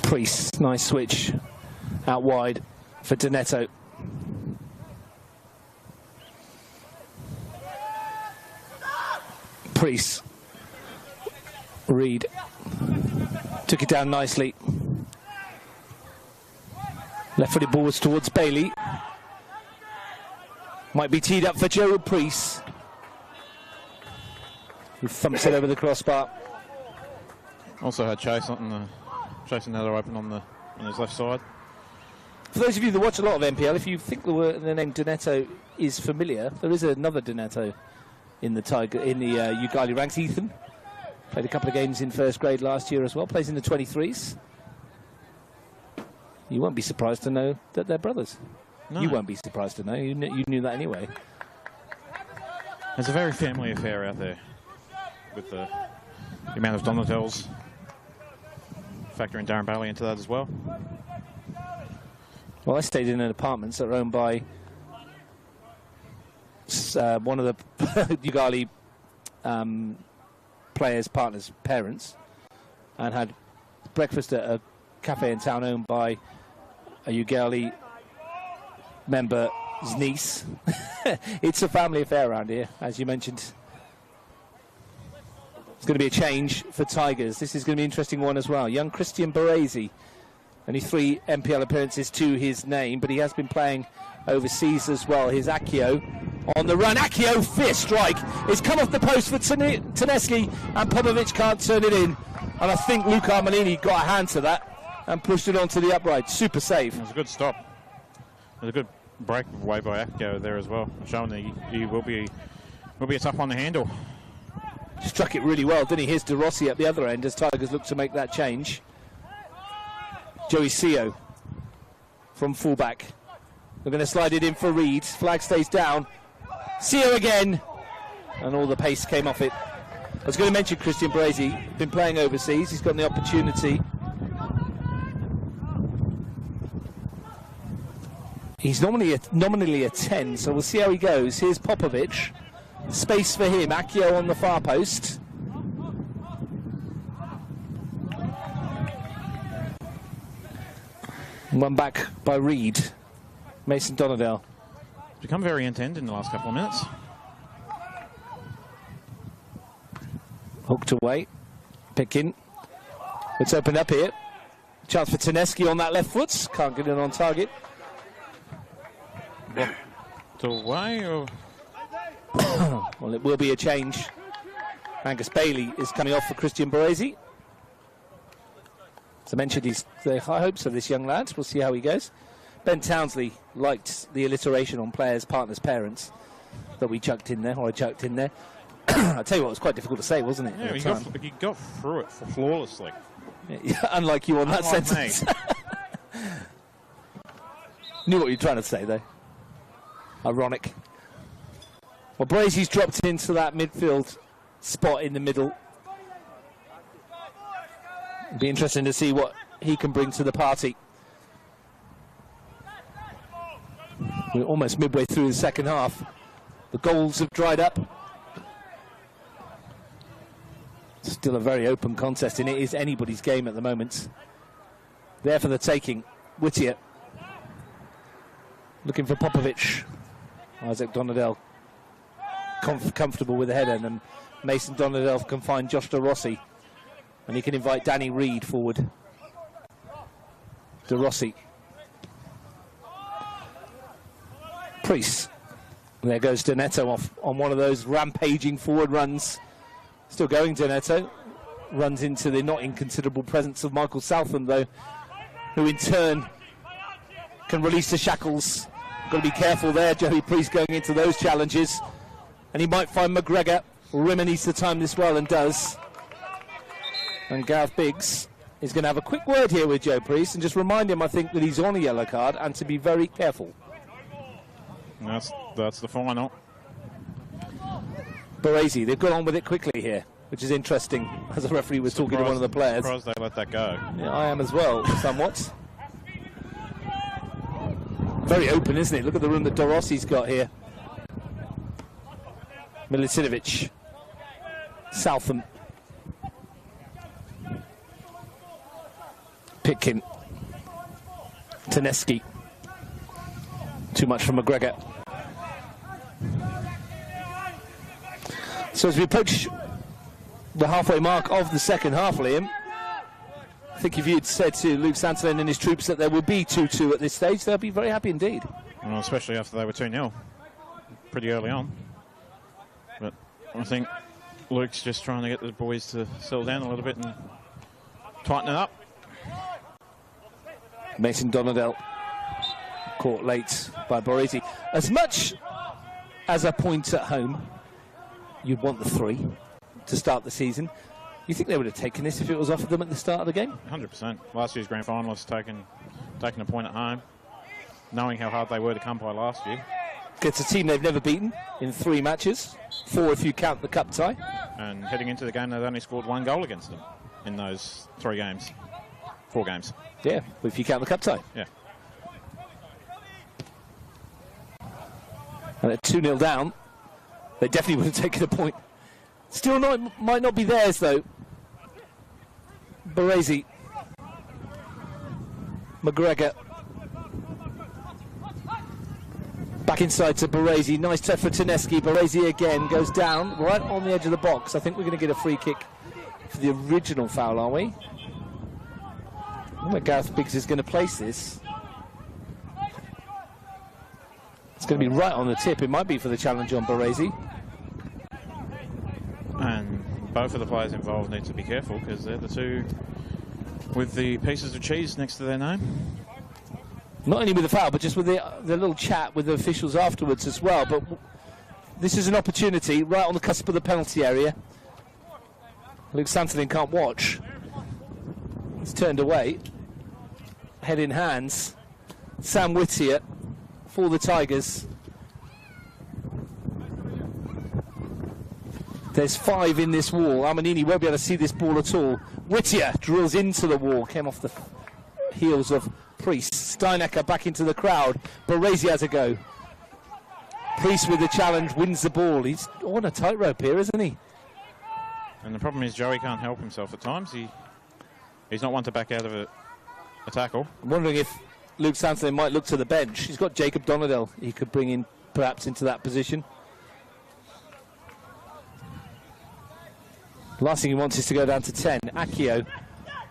[SPEAKER 1] Priest, nice switch out wide for Doneto. Priest. Reed took it down nicely. Left-footed ball was towards Bailey. Might be teed up for Gerald Priest, who thumps it over the crossbar.
[SPEAKER 2] Also had Chase chasing another open on his left side.
[SPEAKER 1] For those of you that watch a lot of NPL, if you think the name Doneto is familiar, there is another Doneto in the Yoogali ranks. Ethan played a couple of games in first grade last year as well. Plays in the 23s. You won't be surprised to know that they're brothers. No. You won't be surprised to know. You knew that anyway.
[SPEAKER 2] There's a very family affair out there with the amount of Donatells factor in Darren Bailey into that as well.
[SPEAKER 1] Well, I stayed in an apartment that are owned by one of the Yoogali players' partners' parents, and had breakfast at a cafe in town owned by a Yoogali member's niece. It's a family affair around here, as you mentioned. It's going to be a change for Tigers. This is going to be an interesting one as well. Young Christian Baresi, only 3 NPL appearances to his name, but he has been playing overseas as well. Here's Akio on the run. Akio, fierce strike. It's come off the post for Taneski, and Popovic can't turn it in. And I think Luca Armelini got a hand to that and pushed it onto the upright. Super save.
[SPEAKER 2] It was a good stop. It was a good breakaway by Akio there as well, showing that he will be a tough one to handle.
[SPEAKER 1] Struck it really well, didn't he? Here's De Rossi at the other end as Tigers look to make that change. Joey Seo from fullback. They're going to slide it in for Reed. Flag stays down. Seo again. And all the pace came off it. I was going to mention Christian Baresi, been playing overseas. He's got the opportunity. He's nominally a 10, so we'll see how he goes. Here's Popovic. Space for him. Akio on the far post. One back by Reed. Mason Donadell.
[SPEAKER 2] It's become very intent in the last couple of minutes.
[SPEAKER 1] Hooked away. Picking. It's opened up here. Chance for Taneski on that left foot. Can't get it on target.
[SPEAKER 2] Blocked away, or...
[SPEAKER 1] Well, it will be a change. Angus Bailey is coming off for Christian Baresi. As I mentioned, he's the high hopes of this young lad. We'll see how he goes. Ben Townsley liked the alliteration on players, partners, parents that we chucked in there, or I chucked in there. I'll tell you what, it was quite difficult to say, wasn't it?
[SPEAKER 2] Yeah, he got through it flawlessly.
[SPEAKER 1] Yeah, unlike you on that sentence. Knew what you were trying to say, though. Ironic. Well, Brazy's dropped into that midfield spot in the middle. It'll be interesting to see what he can bring to the party. We're almost midway through the second half. The goals have dried up. Still a very open contest, and it is anybody's game at the moment. There for the taking. Whittier. Looking for Popovic. Isaac Donadell. Comfortable with the header, and Mason Donadell can find Josh De Rossi. And he can invite Danny Reed forward. De Rossi. Priest. And there goes Doneto off on one of those rampaging forward runs. Still going, Doneto. Runs into the not inconsiderable presence of Michael Southam, though, who in turn can release the shackles. Got to be careful there. Joey Priest going into those challenges. And he might find McGregor. Rimmer needs to time this well, and does. And Gareth Biggs is going to have a quick word here with Joe Priest and just remind him, I think, that he's on a yellow card and to be very careful.
[SPEAKER 2] That's the final.
[SPEAKER 1] Baresi, they've got on with it quickly here, which is interesting, as the referee was talking to one of the players.
[SPEAKER 2] Surprised they let that go.
[SPEAKER 1] Yeah, I am as well, somewhat. Very open, isn't it? Look at the room that Dorossi's got here. Milicinovich. Southam. Pitkin. Taneski. Too much from McGregor. So as we approach the halfway mark of the second half, Liam, I think if you'd said to Luke Santolin and his troops that there would be 2-2 at this stage, they'll be very happy indeed.
[SPEAKER 2] Well, especially after they were 2-0 pretty early on. But I think Luke's just trying to get the boys to settle down a little bit and tighten it up.
[SPEAKER 1] Mason Donadell caught late by Baresi. As much as a point at home, you'd want the 3 to start the season. You think they would have taken this if it was offered them at the start of the game?
[SPEAKER 2] 100%. Last year's grand finalists taking a point at home, knowing how hard they were to come by last year.
[SPEAKER 1] It's a team they've never beaten in 3 matches, 4 if you count the cup tie.
[SPEAKER 2] And heading into the game, they've only scored 1 goal against them in those 3 games. 4 games.
[SPEAKER 1] Yeah, if you count the cup tie.
[SPEAKER 2] Yeah.
[SPEAKER 1] And at 2-0 down, they definitely would have taken a point. Still might not be theirs, though. Baresi. McGregor. Back inside to Baresi. Nice touch for Taneski. Baresi again goes down right on the edge of the box. I think we're going to get a free kick for the original foul, are we? I don't know where Gareth Biggs is going to place this. It's going to be right on the tip. It might be for the challenge on Baresi.
[SPEAKER 2] And both of the players involved need to be careful because they're the two with the pieces of cheese next to their name.
[SPEAKER 1] Not only with the foul, but just with the little chat with the officials afterwards as well. But this is an opportunity right on the cusp of the penalty area. Luke Santolin can't watch. He's turned away. Head in hands. Sam Whittier for the Tigers. There's 5 in this wall. Armanini won't be able to see this ball at all. Whittier drills into the wall. Came off the heels of Priest. Steinecker back into the crowd. Baresi has a go. Priest with the challenge wins the ball. He's on a tightrope here, isn't he?
[SPEAKER 2] And the problem is Joey can't help himself at times. He's not one to back out of a tackle.
[SPEAKER 1] I'm wondering if Luke Santolin might look to the bench. He's got Jacob Donadell he could bring in perhaps into that position. Last thing he wants is to go down to 10. Akio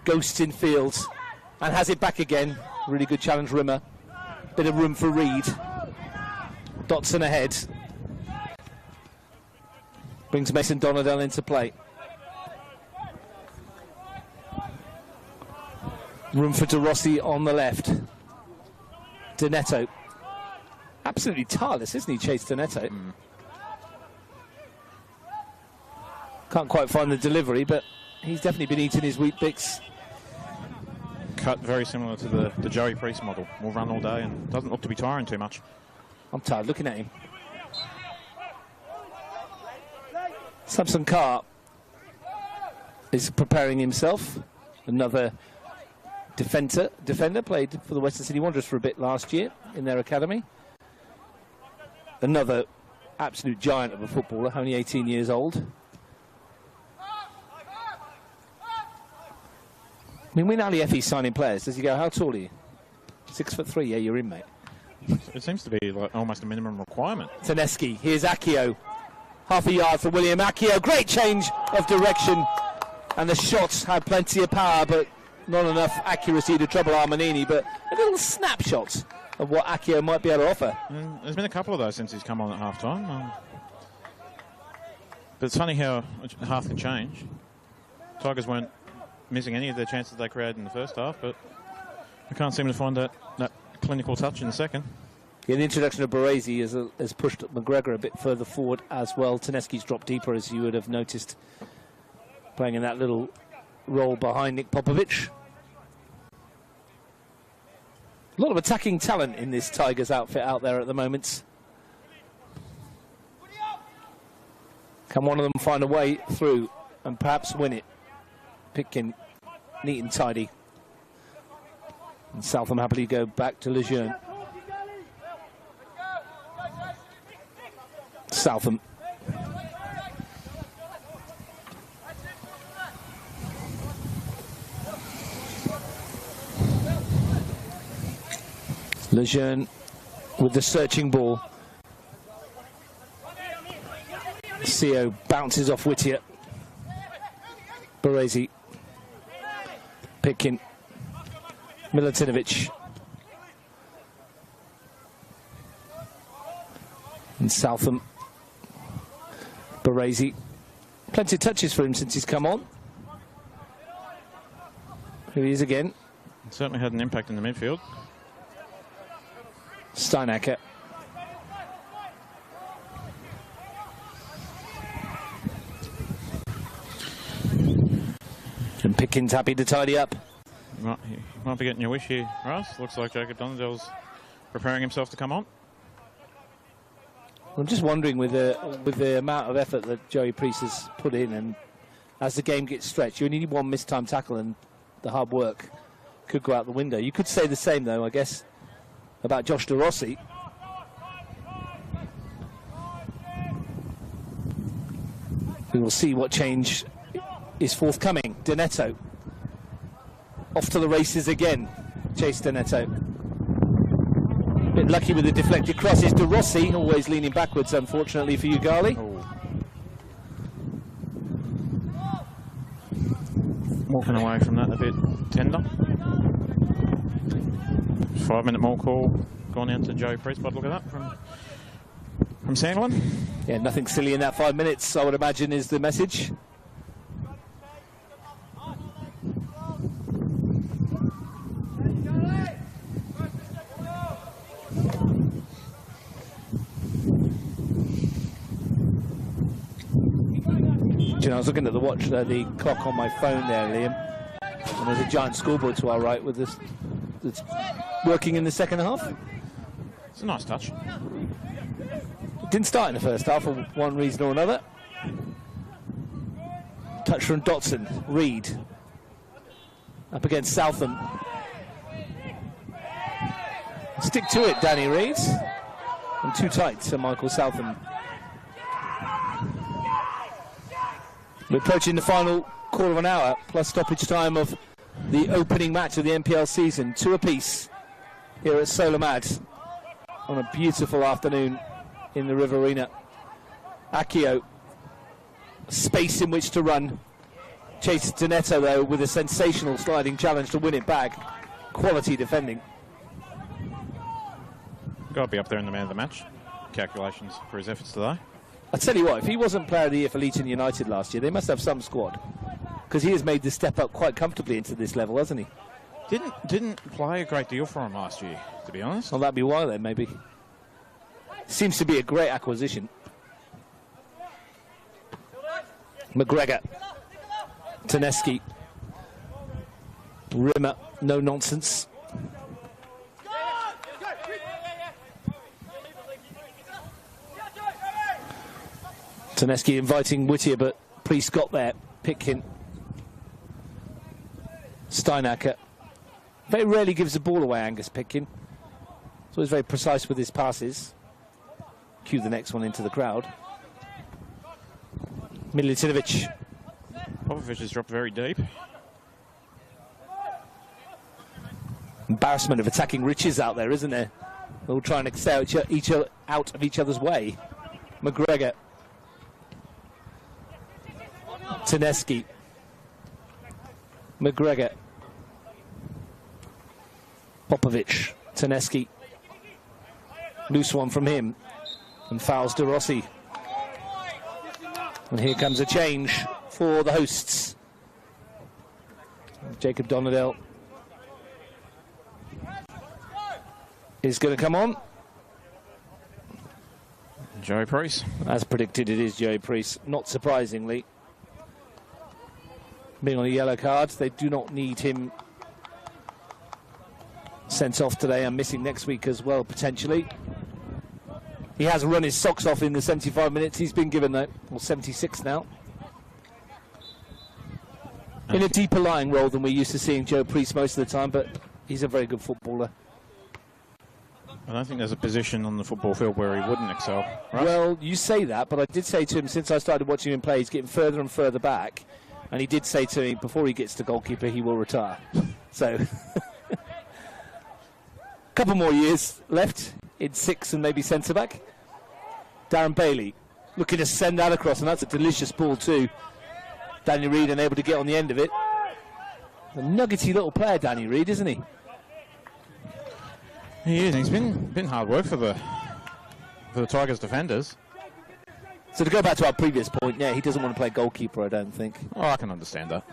[SPEAKER 1] ghosts in field and has it back again. Really good challenge, Rimmer. Bit of room for Reed. Dotson ahead. Brings Mason Donadell into play. Room for De Rossi on the left. Donetto. Absolutely tireless, isn't he, Chase Donetto? Can't quite find the delivery, but he's definitely been eating his wheat bix.
[SPEAKER 2] Cut very similar to the Joey Priest model. Will run all day and doesn't look to be tiring too much.
[SPEAKER 1] I'm tired looking at him. Samson Carr is preparing himself. Another defender played for the Western Sydney Wanderers for a bit last year in their academy. Another absolute giant of a footballer, only 18 years old. I mean, when Ali Effie's signing players, does he go, how tall are you? 6'3", yeah, you're in, mate.
[SPEAKER 2] It seems to be like almost a minimum requirement.
[SPEAKER 1] Taneski, here's Akio. Half a yard for William Akio. Great change of direction. And the shots had plenty of power, but not enough accuracy to trouble Armanini. But a little snapshot of what Akio might be able to offer.
[SPEAKER 2] And there's been a couple of those since he's come on at half-time. But it's funny how half can change. Tigers weren't missing any of their chances they created in the first half, but I can't seem to find that clinical touch in the second.
[SPEAKER 1] Yeah, the introduction of Baresi has pushed McGregor a bit further forward as well. Taneski's dropped deeper, as you would have noticed, playing in that little role behind Nick Popovic. A lot of attacking talent in this Tigers outfit out there at the moment. Can one of them find a way through and perhaps win it? Pitkin, neat and tidy. And Southam happily go back to Lejeune. Southam. Lejeune with the searching ball. CO bounces off Whittier. Baresi. Pitkin. Milutinovic. And Southam. Baresi. Plenty of touches for him since he's come on. Here he is again.
[SPEAKER 2] It certainly had an impact in the midfield.
[SPEAKER 1] Steinecker. And Pickens happy to tidy up.
[SPEAKER 2] You might be getting your wish here, Russ. Looks like Jacob Donadell's preparing himself to come on.
[SPEAKER 1] I'm just wondering with the amount of effort that Joey Priest has put in, and as the game gets stretched, you only need one missed time tackle and the hard work could go out the window. You could say the same, though, I guess, about Josh De Rossi. We will see what change is forthcoming. Doneto off to the races again. Chase Doneto. Bit lucky with the deflected crosses. De Rossi always leaning backwards, unfortunately for Yoogali.
[SPEAKER 2] Walking away from that a bit tender. 5-minute more call gone out to Joe Priest. But look at that from Sandlin.
[SPEAKER 1] Yeah, nothing silly in that 5 minutes, I would imagine, is the message. You know, I was looking at the watch, the clock on my phone there, Liam, and there's a giant scoreboard to our right with this that's working in the second half.
[SPEAKER 2] It's a nice touch.
[SPEAKER 1] It didn't start in the first half for one reason or another. Touch from Dotson. Reed up against Southam. Stick to it, Danny Reed. And too tight to Michael Southam. We're approaching the final quarter of an hour plus stoppage time of the opening match of the NPL season. 2 apiece here at Solomad on a beautiful afternoon in the River Arena. Akio, space in which to run. Chases Doneto though with a sensational sliding challenge to win it back. Quality defending.
[SPEAKER 2] Got to be up there in the man of the match calculations for his efforts today.
[SPEAKER 1] I tell you what, if he wasn't Player of the Year for Leeds United last year, they must have some squad, because he has made the step up quite comfortably into this level, hasn't he?
[SPEAKER 2] Didn't play a great deal for him last year, to be honest.
[SPEAKER 1] Well, that'd be why then, maybe. Seems to be a great acquisition. McGregor, Taneski, Rimmer, no nonsense. Taneski inviting Whittier, but Priest got there. Pitkin. Steinacker. Very rarely gives the ball away, Angus Pitkin. He's always very precise with his passes. Cue the next one into the crowd. Milutinovic.
[SPEAKER 2] Popovic has dropped very deep.
[SPEAKER 1] Embarrassment of attacking riches out there, isn't there? They're all trying to stay out of each other's way. McGregor. Taneski. McGregor. Popovic. Taneski. Loose one from him. And fouls De Rossi. And here comes a change for the hosts. Jacob Donadell is going to come on.
[SPEAKER 2] Joey Priest.
[SPEAKER 1] As predicted, it is Joey Priest. Not surprisingly. Being on a yellow card, they do not need him sent off today and missing next week as well, potentially. He has run his socks off in the 75 minutes he's been given, though, or 76 now. In a deeper lying role than we're used to seeing Joe Priest most of the time, but he's a very good footballer.
[SPEAKER 2] I don't think there's a position on the football field where he wouldn't excel. Right?
[SPEAKER 1] Well, you say that, but I did say to him, since I started watching him play, he's getting further and further back. And he did say to me, before he gets to goalkeeper, he will retire. So, a couple more years left in 6 and maybe centre-back. Darren Bailey looking to send that across, and that's a delicious ball too. Danny Reed unable to get on the end of it. A nuggety little player, Danny Reed, isn't he?
[SPEAKER 2] He is. He's been hard work for the Tigers defenders.
[SPEAKER 1] So to go back to our previous point, yeah, he doesn't want to play goalkeeper, I don't think.
[SPEAKER 2] Oh, I can understand that.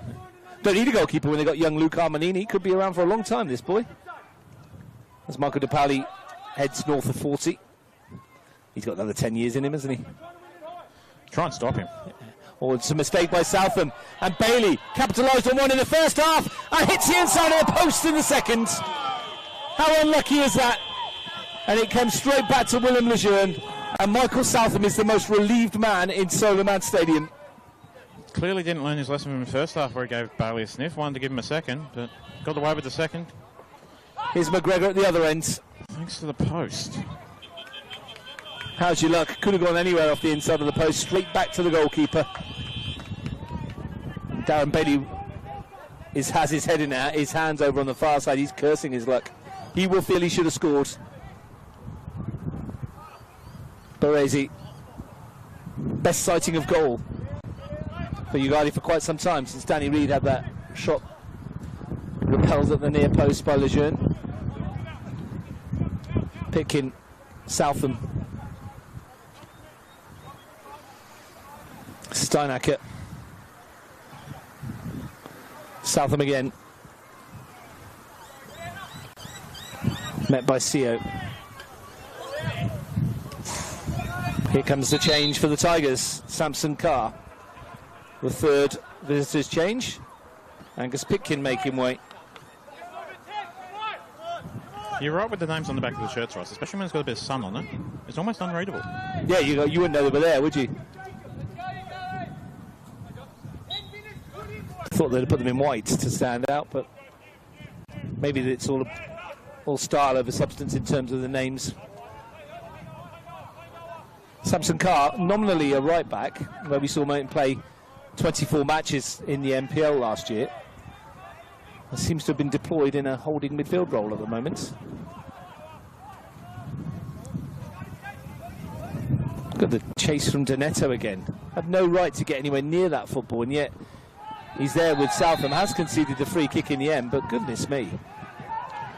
[SPEAKER 1] Don't need a goalkeeper when they got young Luke Armanini. Could be around for a long time, this boy. As Michael De Paoli heads north of 40. He's got another 10 years in him, hasn't he?
[SPEAKER 2] Try and stop him.
[SPEAKER 1] Oh, it's a mistake by Southam. And Bailey capitalised on one in the first half and hits the inside of the post in the second. How unlucky is that? And it comes straight back to Willem Lejeune. And Michael Southam is the most relieved man in Solomad Stadium.
[SPEAKER 2] Clearly didn't learn his lesson from the first half where he gave Bailey a sniff. Wanted to give him a second, but got away with the second.
[SPEAKER 1] Here's McGregor at the other end.
[SPEAKER 2] Thanks to the post.
[SPEAKER 1] How's your luck? Could have gone anywhere off the inside of the post, straight back to the goalkeeper. Darren Bailey has his head in it, his hands over on the far side. He's cursing his luck. He will feel he should have scored. Baresi, best sighting of goal for Yoogali for quite some time, since Danny Reid had that shot repelled at the near post by Lejeune. Pitkin, Southam, Steinacker, Southam again, met by Seo. Here comes the change for the Tigers. Samson Carr, the third visitors' change. Angus Pitkin making way.
[SPEAKER 2] You're right with the names on the back of the shirts, Ross, especially when it's got a bit of sun on it. It's almost unreadable.
[SPEAKER 1] Yeah, you wouldn't know they were there, would you? Thought they'd put them in white to stand out, but maybe it's all style over substance in terms of the names. Samson Carr, nominally a right back, where we saw him play 24 matches in the NPL last year. Seems to have been deployed in a holding midfield role at the moment. Got the chase from Doneto again. Had no right to get anywhere near that football, and yet he's there with Southam. Has conceded the free kick in the end, but goodness me,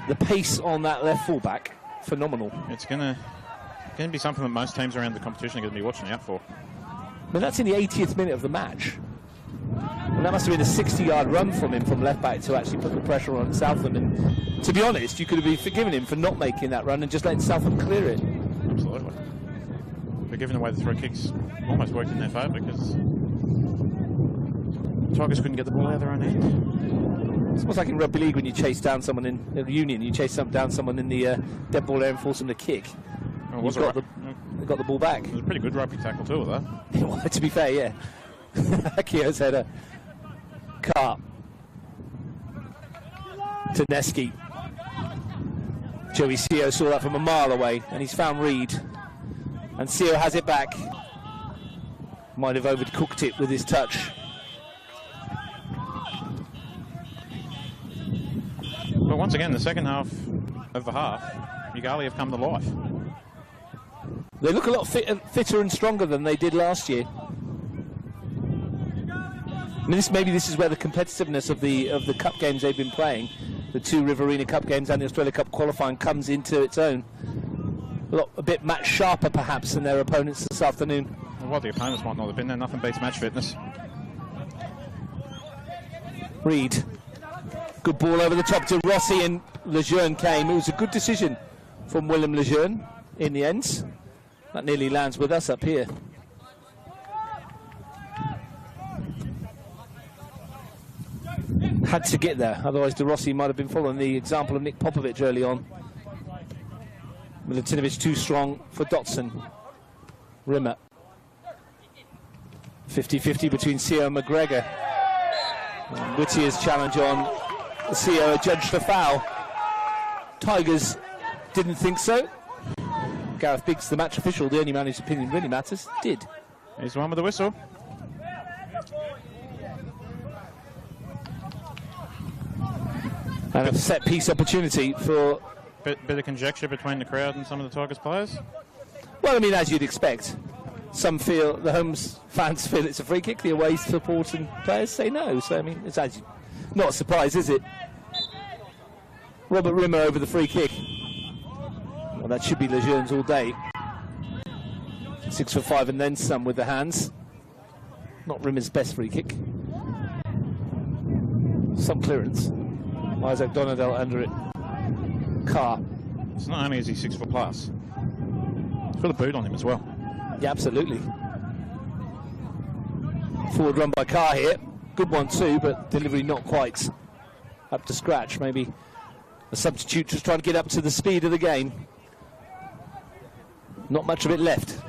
[SPEAKER 1] the pace on that left fullback, phenomenal.
[SPEAKER 2] It's going to be something that most teams around the competition are going to be watching out for.
[SPEAKER 1] I mean, that's in the 80th minute of the match. And that must have been a 60-yard run from him from left back to actually put the pressure on Southam. And to be honest, you could have been forgiven him for not making that run and just letting Southam clear it.
[SPEAKER 2] Absolutely. But giving away the throw kicks almost worked in their favour because Tigers couldn't get the ball out of their own end.
[SPEAKER 1] It's almost like in rugby league when you chase down someone in the Union, you chase down someone in the dead ball area and force them to kick.
[SPEAKER 2] Oh,
[SPEAKER 1] They got the ball back.
[SPEAKER 2] It was a pretty good rugby tackle too, though.
[SPEAKER 1] Well, to be fair, yeah. Keogh's header. Carr. Tedeschi. Joey Seo saw that from a mile away, and he's found Reid. And Seo has it back. Might have overcooked it with his touch.
[SPEAKER 2] But once again, the second half of the half, Yoogali have come to life.
[SPEAKER 1] They look a lot fitter and stronger than they did last year. I mean, maybe this is where the competitiveness of the cup games they've been playing, the two Riverina Cup games and the Australia Cup qualifying, comes into its own. A bit match sharper, perhaps, than their opponents this afternoon.
[SPEAKER 2] Well, what the opponents might not have been there, nothing beats match fitness.
[SPEAKER 1] Reid. Good ball over the top to Rossi, and Lejeune came. It was a good decision from William Lejeune in the end. That nearly lands with us up here. Had to get there, otherwise De Rossi might have been following the example of Nick Popovic early on. Milutinovic too strong for Dotson. Rimmer. 50-50 between Seo and McGregor. And Whittier's challenge on Seo adjudged the foul. Tigers didn't think so. Gareth Biggs, the match official, the only man whose opinion really matters, did.
[SPEAKER 2] He's the one with the whistle.
[SPEAKER 1] And a set-piece opportunity for...
[SPEAKER 2] Bit of conjecture between the crowd and some of the Tigers players?
[SPEAKER 1] Well, I mean, as you'd expect. Some feel, the home fans feel it's a free kick, the away supporting players say no. So, I mean, it's not a surprise, is it? Robert Rimmer over the free kick. Well, that should be Lejeune's all day. 6'5" and then some with the hands. Not Rimmer's best free kick. Some clearance. Isaac Donadell under it. Carr.
[SPEAKER 2] It's not only is he 6 foot plus, he's got a boot on him as well.
[SPEAKER 1] Yeah, absolutely. Forward run by Carr here. Good one too, but delivery not quite up to scratch. Maybe a substitute just trying to get up to the speed of the game. Not much of it left.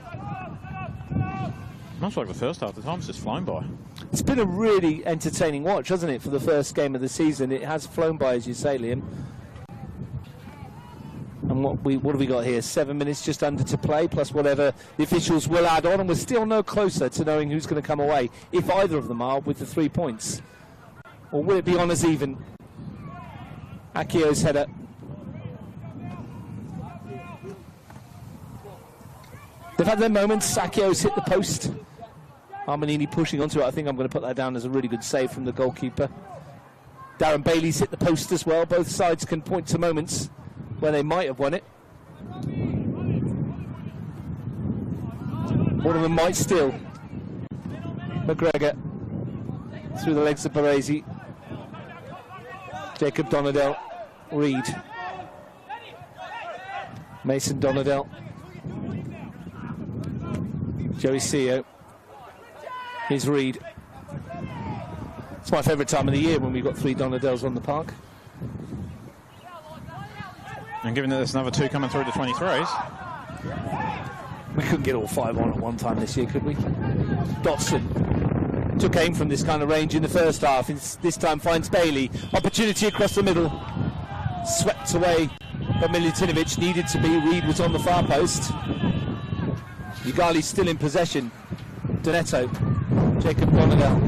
[SPEAKER 2] Much like the first half, the time's just flown by.
[SPEAKER 1] It's been a really entertaining watch, hasn't it, for the first game of the season? It has flown by, as you say, Liam. And what have we got here? 7 minutes just under to play, plus whatever the officials will add on, and we're still no closer to knowing who's going to come away, if either of them are, with the 3 points. Or will it be on as even? Akio's header. They've had their moments. Akio's hit the post. Armanini pushing onto it. I think I'm going to put that down as a really good save from the goalkeeper. Darren Bailey's hit the post as well. Both sides can point to moments where they might have won it. One of them might still. McGregor through the legs of Baresi. Jacob Donadell. Reed. Mason Donadell. Joey Seo. Here's Reed. It's my favourite time of the year when we've got 3 Donadells on the park.
[SPEAKER 2] And given that there's another 2 coming through the 23s.
[SPEAKER 1] We couldn't get all 5 on at one time this year, could we? Dotson took aim from this kind of range in the first half. This time finds Bailey. Opportunity across the middle. Swept away by Milutinovic. Needed to be. Reed was on the far post. Yoogali still in possession. Doneto. Jacob Donadell.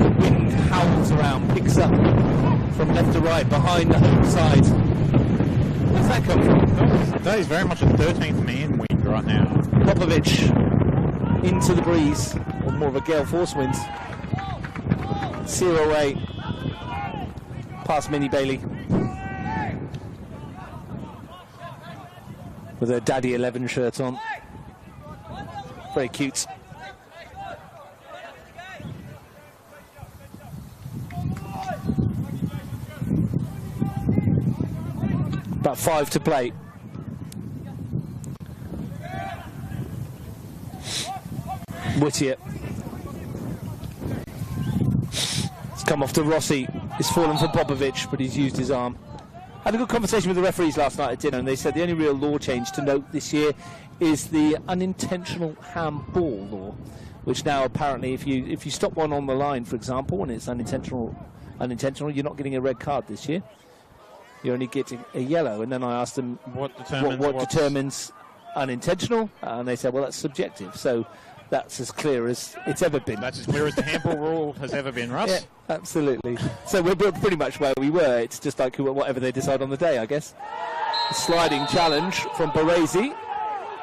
[SPEAKER 1] The wind howls around. Picks up from left to right behind the home side. Where's that come from?
[SPEAKER 2] That is very much a 13th man wind right now.
[SPEAKER 1] Popovic into the breeze, or more of a gale force wind. 0-8 past Minnie Bailey with her Daddy 11 shirt on. Very cute. About 5 to play. Whittier. It's come off to Rossi. It's fallen for Popovic, but he's used his arm. I had a good conversation with the referees last night at dinner, and they said the only real law change to note this year is the unintentional handball law, which now apparently, if you stop one on the line, for example, and it's unintentional, you're not getting a red card this year. You're only getting a yellow. And then I asked them what determines unintentional, and they said, well, that's subjective. So that's as clear as it's ever been.
[SPEAKER 2] That's as clear as the handball rule has ever been, Russ.
[SPEAKER 1] Yeah, absolutely. So we're pretty much where we were. It's just like whatever they decide on the day, I guess. A sliding challenge from Baresi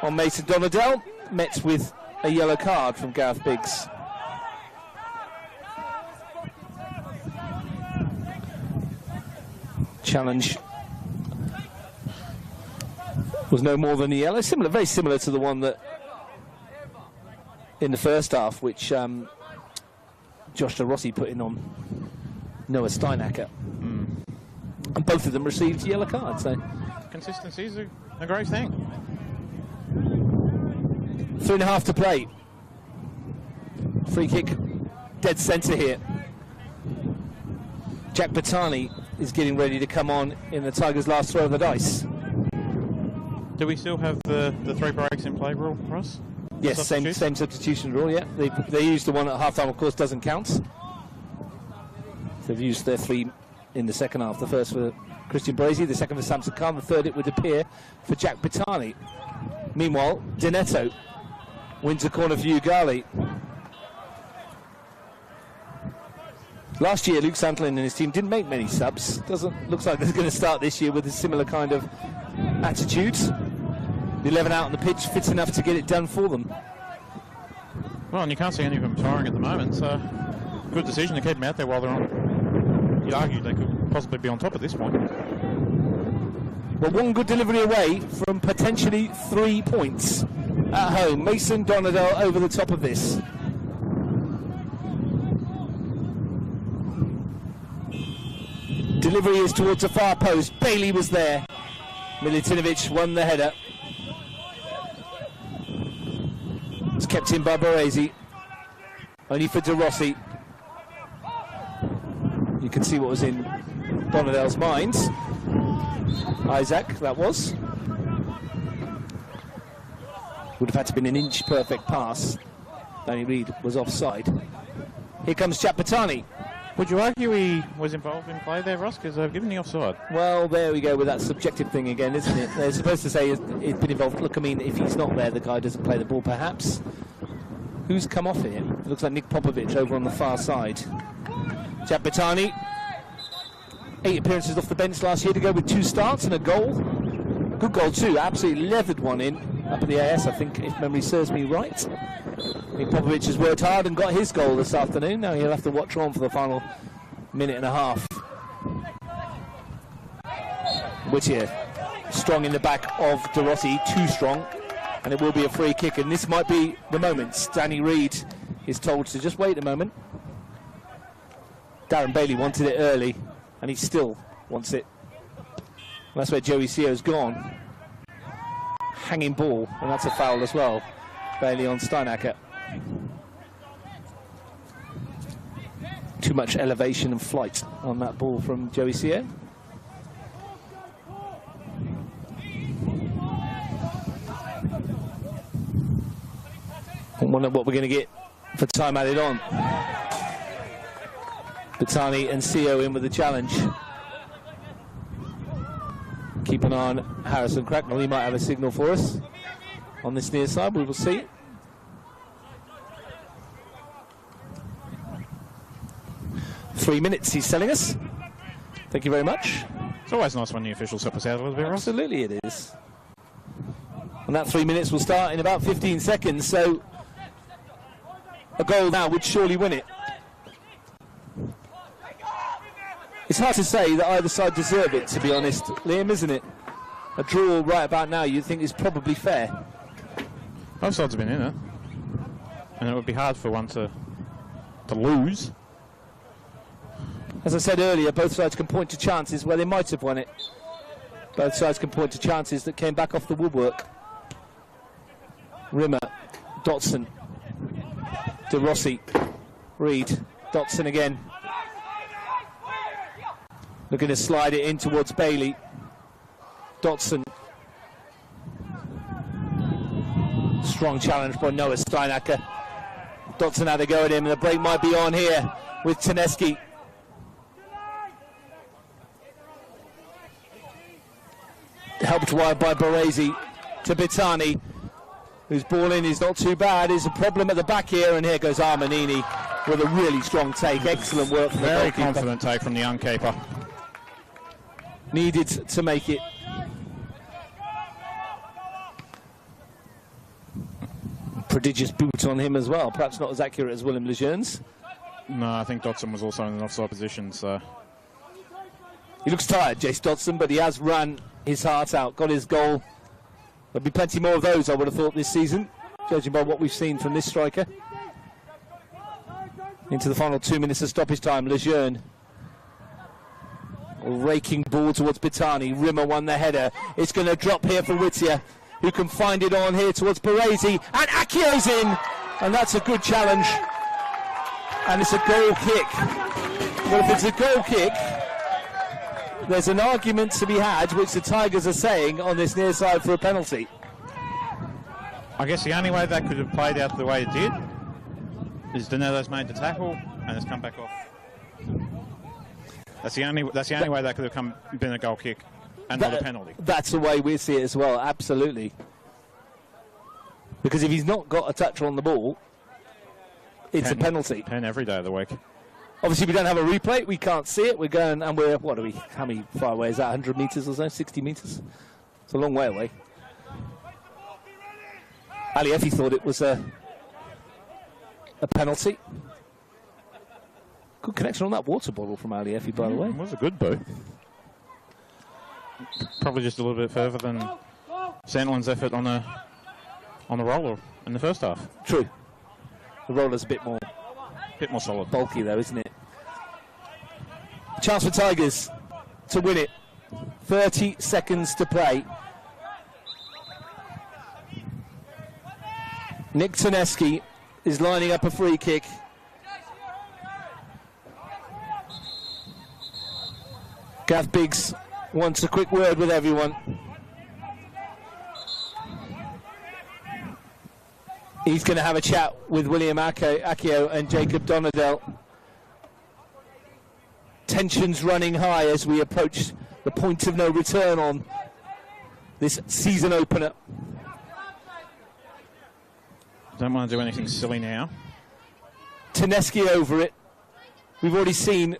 [SPEAKER 1] on Mason Donadell, met with a yellow card from Gareth Biggs. Challenge was no more than a yellow. Very similar to the one that in the first half, which Josh De Rossi put in on Noah Steinacker. And both of them received yellow cards. So
[SPEAKER 2] consistency is a great thing.
[SPEAKER 1] 3.5 to play. Free kick, dead centre here. Jack Battani is getting ready to come on in the Tigers' last throw of the dice.
[SPEAKER 2] Do we still have the 3 breaks in play rule, Ross?
[SPEAKER 1] Yes, same substitution rule, yeah. They used the one at half-time, of course, doesn't count. So they've used their 3 in the second half. The first for Christian Baresi, the second for Samson Khan, the third, it would appear, for Jack Battani. Meanwhile, Doneto wins a corner for Yoogali. Last year, Luke Santlin and his team didn't make many subs. Looks like they're going to start this year with a similar kind of attitude. The 11 out on the pitch fits enough to get it done for them.
[SPEAKER 2] Well, and you can't see any of them retiring at the moment, so good decision to keep them out there while they're on. You'd argue they could possibly be on top at this point.
[SPEAKER 1] Well, one good delivery away from potentially 3 points at home. Mason Donadell over the top of this. Delivery is towards the far post. Bailey was there. Milutinovic won the header. It's kept in by Baresi. Only for De Rossi. You can see what was in Donadell's mind. Isaac, that was. Would have had to been an inch perfect pass. Danny Reid was offside. Here comes Chapatani.
[SPEAKER 2] Would you argue he was involved in play there, Ross? Because they've given the offside.
[SPEAKER 1] Well, there we go with that subjective thing again, isn't it? They're supposed to say he's been involved. Look, I mean, if he's not there, the guy doesn't play the ball, perhaps. Who's come off here? It looks like Nick Popovic over on the far side. Chapatani. 8 appearances off the bench last year to go with 2 starts and a goal. Good goal too, absolutely leathered one in up at the AS, I think, if memory serves me right. Nick Popovic has worked hard and got his goal this afternoon. Now he'll have to watch on for the final minute and a half. Whittier, strong in the back of De Rossi, too strong, and it will be a free kick, and this might be the moment. Danny Reid is told to just wait a moment. Darren Bailey wanted it early, and he still wants it. And that's where Joey Seo's gone. Hanging ball, and that's a foul as well. Bailey on Steinacker. Too much elevation and flight on that ball from Joey Seo. I wonder what we're going to get for time added on. Batani and Seo in with the challenge. Keep an eye on Harrison Cracknell. He might have a signal for us on this near side. We will see. Three minutes he's telling us. Thank you very much.
[SPEAKER 2] It's always nice when the officials help us out a little bit, Ross.
[SPEAKER 1] Absolutely it is. And that 3 minutes will start in about 15 seconds, so a goal now would surely win it. It's hard to say that either side deserve it, to be honest, Liam, isn't it? A draw right about now you'd think is probably fair.
[SPEAKER 2] Both sides have been in it, and it would be hard for one to lose.
[SPEAKER 1] As I said earlier, both sides can point to chances where they might have won it. Both sides can point to chances that came back off the woodwork. Rimmer, Dotson, De Rossi, Reid, Dotson again. Looking to slide it in towards Bailey. Dotson. Strong challenge by Noah Steinacker. Dotson had a go at him, and the break might be on here with Taneski. Helped wide by Baresi to Bitani, whose ball in is not too bad. There's a problem at the back here, and here goes Armanini with a really strong take. Excellent work from the
[SPEAKER 2] Very
[SPEAKER 1] goalkeeper.
[SPEAKER 2] confident take from the young keeper.
[SPEAKER 1] Needed to make it. Prodigious boot on him as well. Perhaps not as accurate as Willem Lejeune's.
[SPEAKER 2] No, I think Dotson was also in an offside position, so...
[SPEAKER 1] He looks tired, Jace Dotson, but he has run his heart out, got his goal. There'll be plenty more of those, I would have thought, this season, judging by what we've seen from this striker. Into the final 2 minutes of stoppage time, Lejeune. Raking ball towards Bitani. Rimmer won the header. It's going to drop here for Whittier, who can find it on here towards Baresi. And Akio's in! And that's a good challenge. And it's a goal kick. Well, if it's a goal kick, there's an argument to be had, which the Tigers are saying on this near side for a penalty.
[SPEAKER 2] I guess the only way that could have played out the way it did is Danello's made the tackle and has come back off. That's the only way that could have been a goal kick and not a penalty.
[SPEAKER 1] That's the way we see it as well, absolutely. Because if he's not got a touch on the ball, it's a penalty.
[SPEAKER 2] 10 every day of the week.
[SPEAKER 1] Obviously, we don't have a replay. We can't see it. We're going, and we're, how many far away is that? 100 metres or so? 60 metres? It's a long way away. Ali Effie thought it was a penalty. Good connection on that water bottle from Ali Effie, by the way.
[SPEAKER 2] It was a good boot. Probably just a little bit further than Sandlin's effort on the roller in the first half.
[SPEAKER 1] True. The roller's a bit more
[SPEAKER 2] solid.
[SPEAKER 1] Bulky, though, isn't it? Chance for Tigers to win it. 30 seconds to play. Nick Taneski is lining up a free kick. Gav Biggs wants a quick word with everyone. He's going to have a chat with William Akio and Jacob Donadell. Tensions running high as we approach the point of no return on this season opener.
[SPEAKER 2] Don't want to do anything silly now.
[SPEAKER 1] Tedeschi over it. We've already seen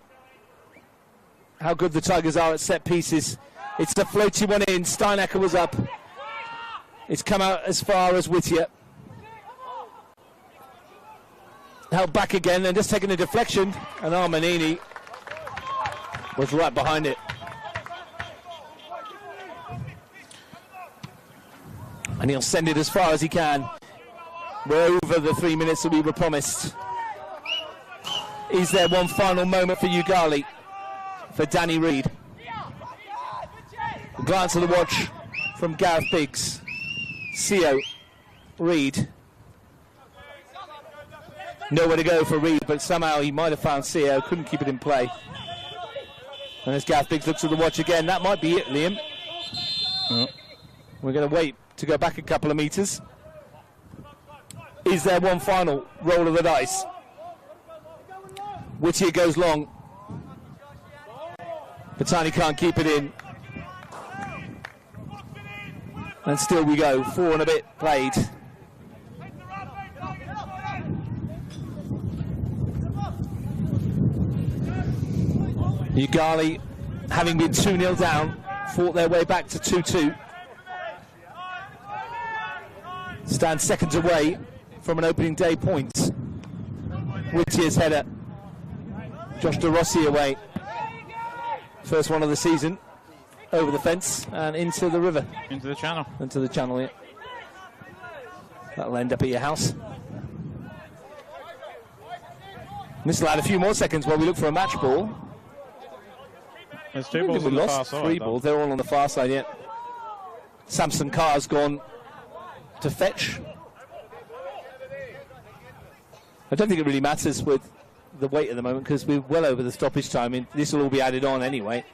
[SPEAKER 1] how good the Tigers are at set pieces. It's a floaty one in. Steinacker was up. It's come out as far as Whittier. Held back again and just taking a deflection. And Armanini was right behind it. And he'll send it as far as he can. We're over the 3 minutes that we were promised. Is there one final moment for Yoogali? For Danny Reid. A glance at the watch from Gareth Biggs. CO. Reid. Nowhere to go for Reid, but somehow he might have found CO. Couldn't keep it in play. And as Gareth Biggs looks at the watch again, that might be it, Liam. We're going to wait to go back a couple of metres. Is there one final roll of the dice? Whittier goes long. Patani can't keep it in. And still we go. 4 and a bit played. Yoogali, having been 2-0 down, fought their way back to 2-2. Stand seconds away from an opening day point. Whittier's header. Josh De Rossi away. First one of the season. Over the fence and into the river.
[SPEAKER 2] Into the channel.
[SPEAKER 1] Into the channel, yeah. That'll end up at your house. This will add a few more seconds while we look for a match ball.
[SPEAKER 2] There's 2 balls on the far side.
[SPEAKER 1] 3 balls. They're all on the far side, yeah. Samson Carr's gone to fetch. I don't think it really matters with the weight at the moment because we're well over the stoppage time. And this will all be added on anyway.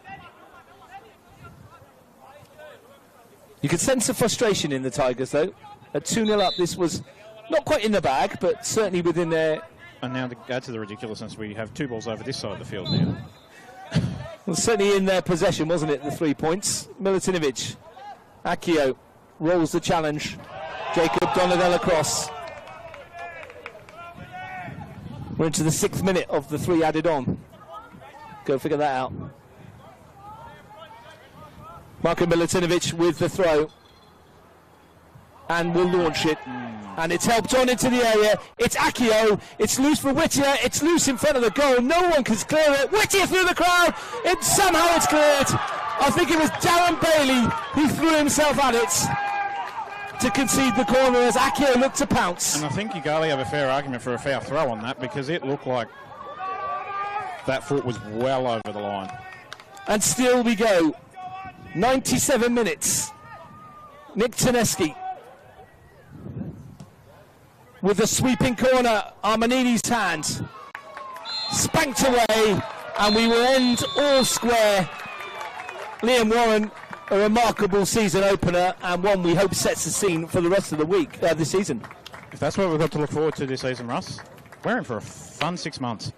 [SPEAKER 1] You could sense the frustration in the Tigers, though. At 2-0 up, this was not quite in the bag, but certainly within their...
[SPEAKER 2] And now to add to the ridiculousness, we have 2 balls over this side of the field now.
[SPEAKER 1] Well, certainly in their possession, wasn't it, the 3 points? Milutinovic. Akio rolls the challenge. Jacob Donadell across. We're into the 6th minute of the 3 added on. Go figure that out. Marko Milutinovic with the throw. And will launch it. And it's helped on into the area. It's Akio. It's loose for Whittier. It's loose in front of the goal. No one can clear it. Whittier through the crowd. Somehow it's cleared. I think it was Darren Bailey who threw himself at it to concede the corner as Akio looked to pounce.
[SPEAKER 2] And I think Yoogali have a fair argument for a foul throw on that because it looked like that foot was well over the line.
[SPEAKER 1] And still we go. 97 minutes. Nick Tedeschi with a sweeping corner. Armanini's hand spanked away, and we will end all square. Liam Warren, a remarkable season opener, and one we hope sets the scene for the rest of the week, this season.
[SPEAKER 2] If that's what we've got to look forward to this season, Russ, we're in for a fun 6 months.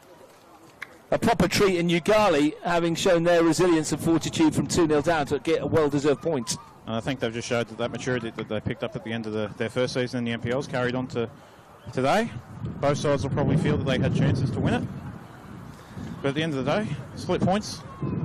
[SPEAKER 1] A proper treat in Yoogali, having shown their resilience and fortitude from 2-0 down to get a well-deserved point.
[SPEAKER 2] And I think they've just showed that maturity that they picked up at the end of their first season in the NPL's carried on to today. Both sides will probably feel that they had chances to win it. But at the end of the day, split points,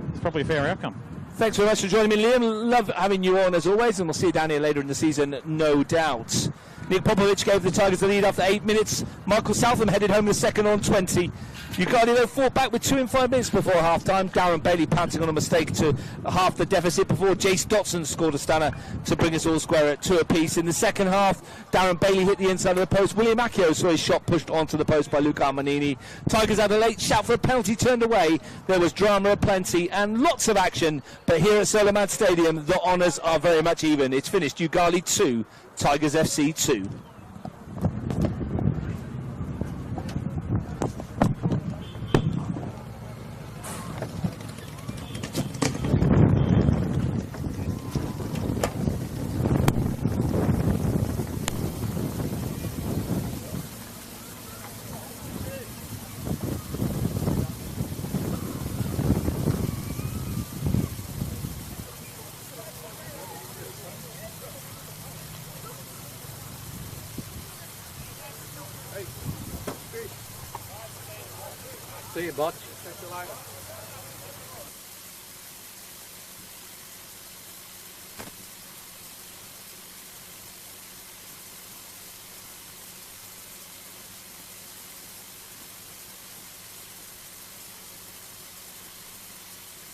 [SPEAKER 2] it's probably a fair outcome.
[SPEAKER 1] Thanks very much for joining me, Liam. Love having you on as always, and we'll see you down here later in the season, no doubt. Nick Popovich gave the Tigers the lead after 8 minutes. Michael Southam headed home the second on 20. Yoogali, though, fought back with 2 in 5 minutes before half-time. Darren Bailey pouncing on a mistake to half the deficit before Jace Dotson scored a stunner to bring us all square at 2 apiece. In the second half, Darren Bailey hit the inside of the post. William Akio saw his shot pushed onto the post by Luke Armanini. Tigers had a late shout for a penalty turned away. There was drama aplenty and lots of action. But here at Solomon Stadium, the honours are very much even. It's finished. Yoogali 2, Tigers FC 2.
[SPEAKER 3] See you, bud.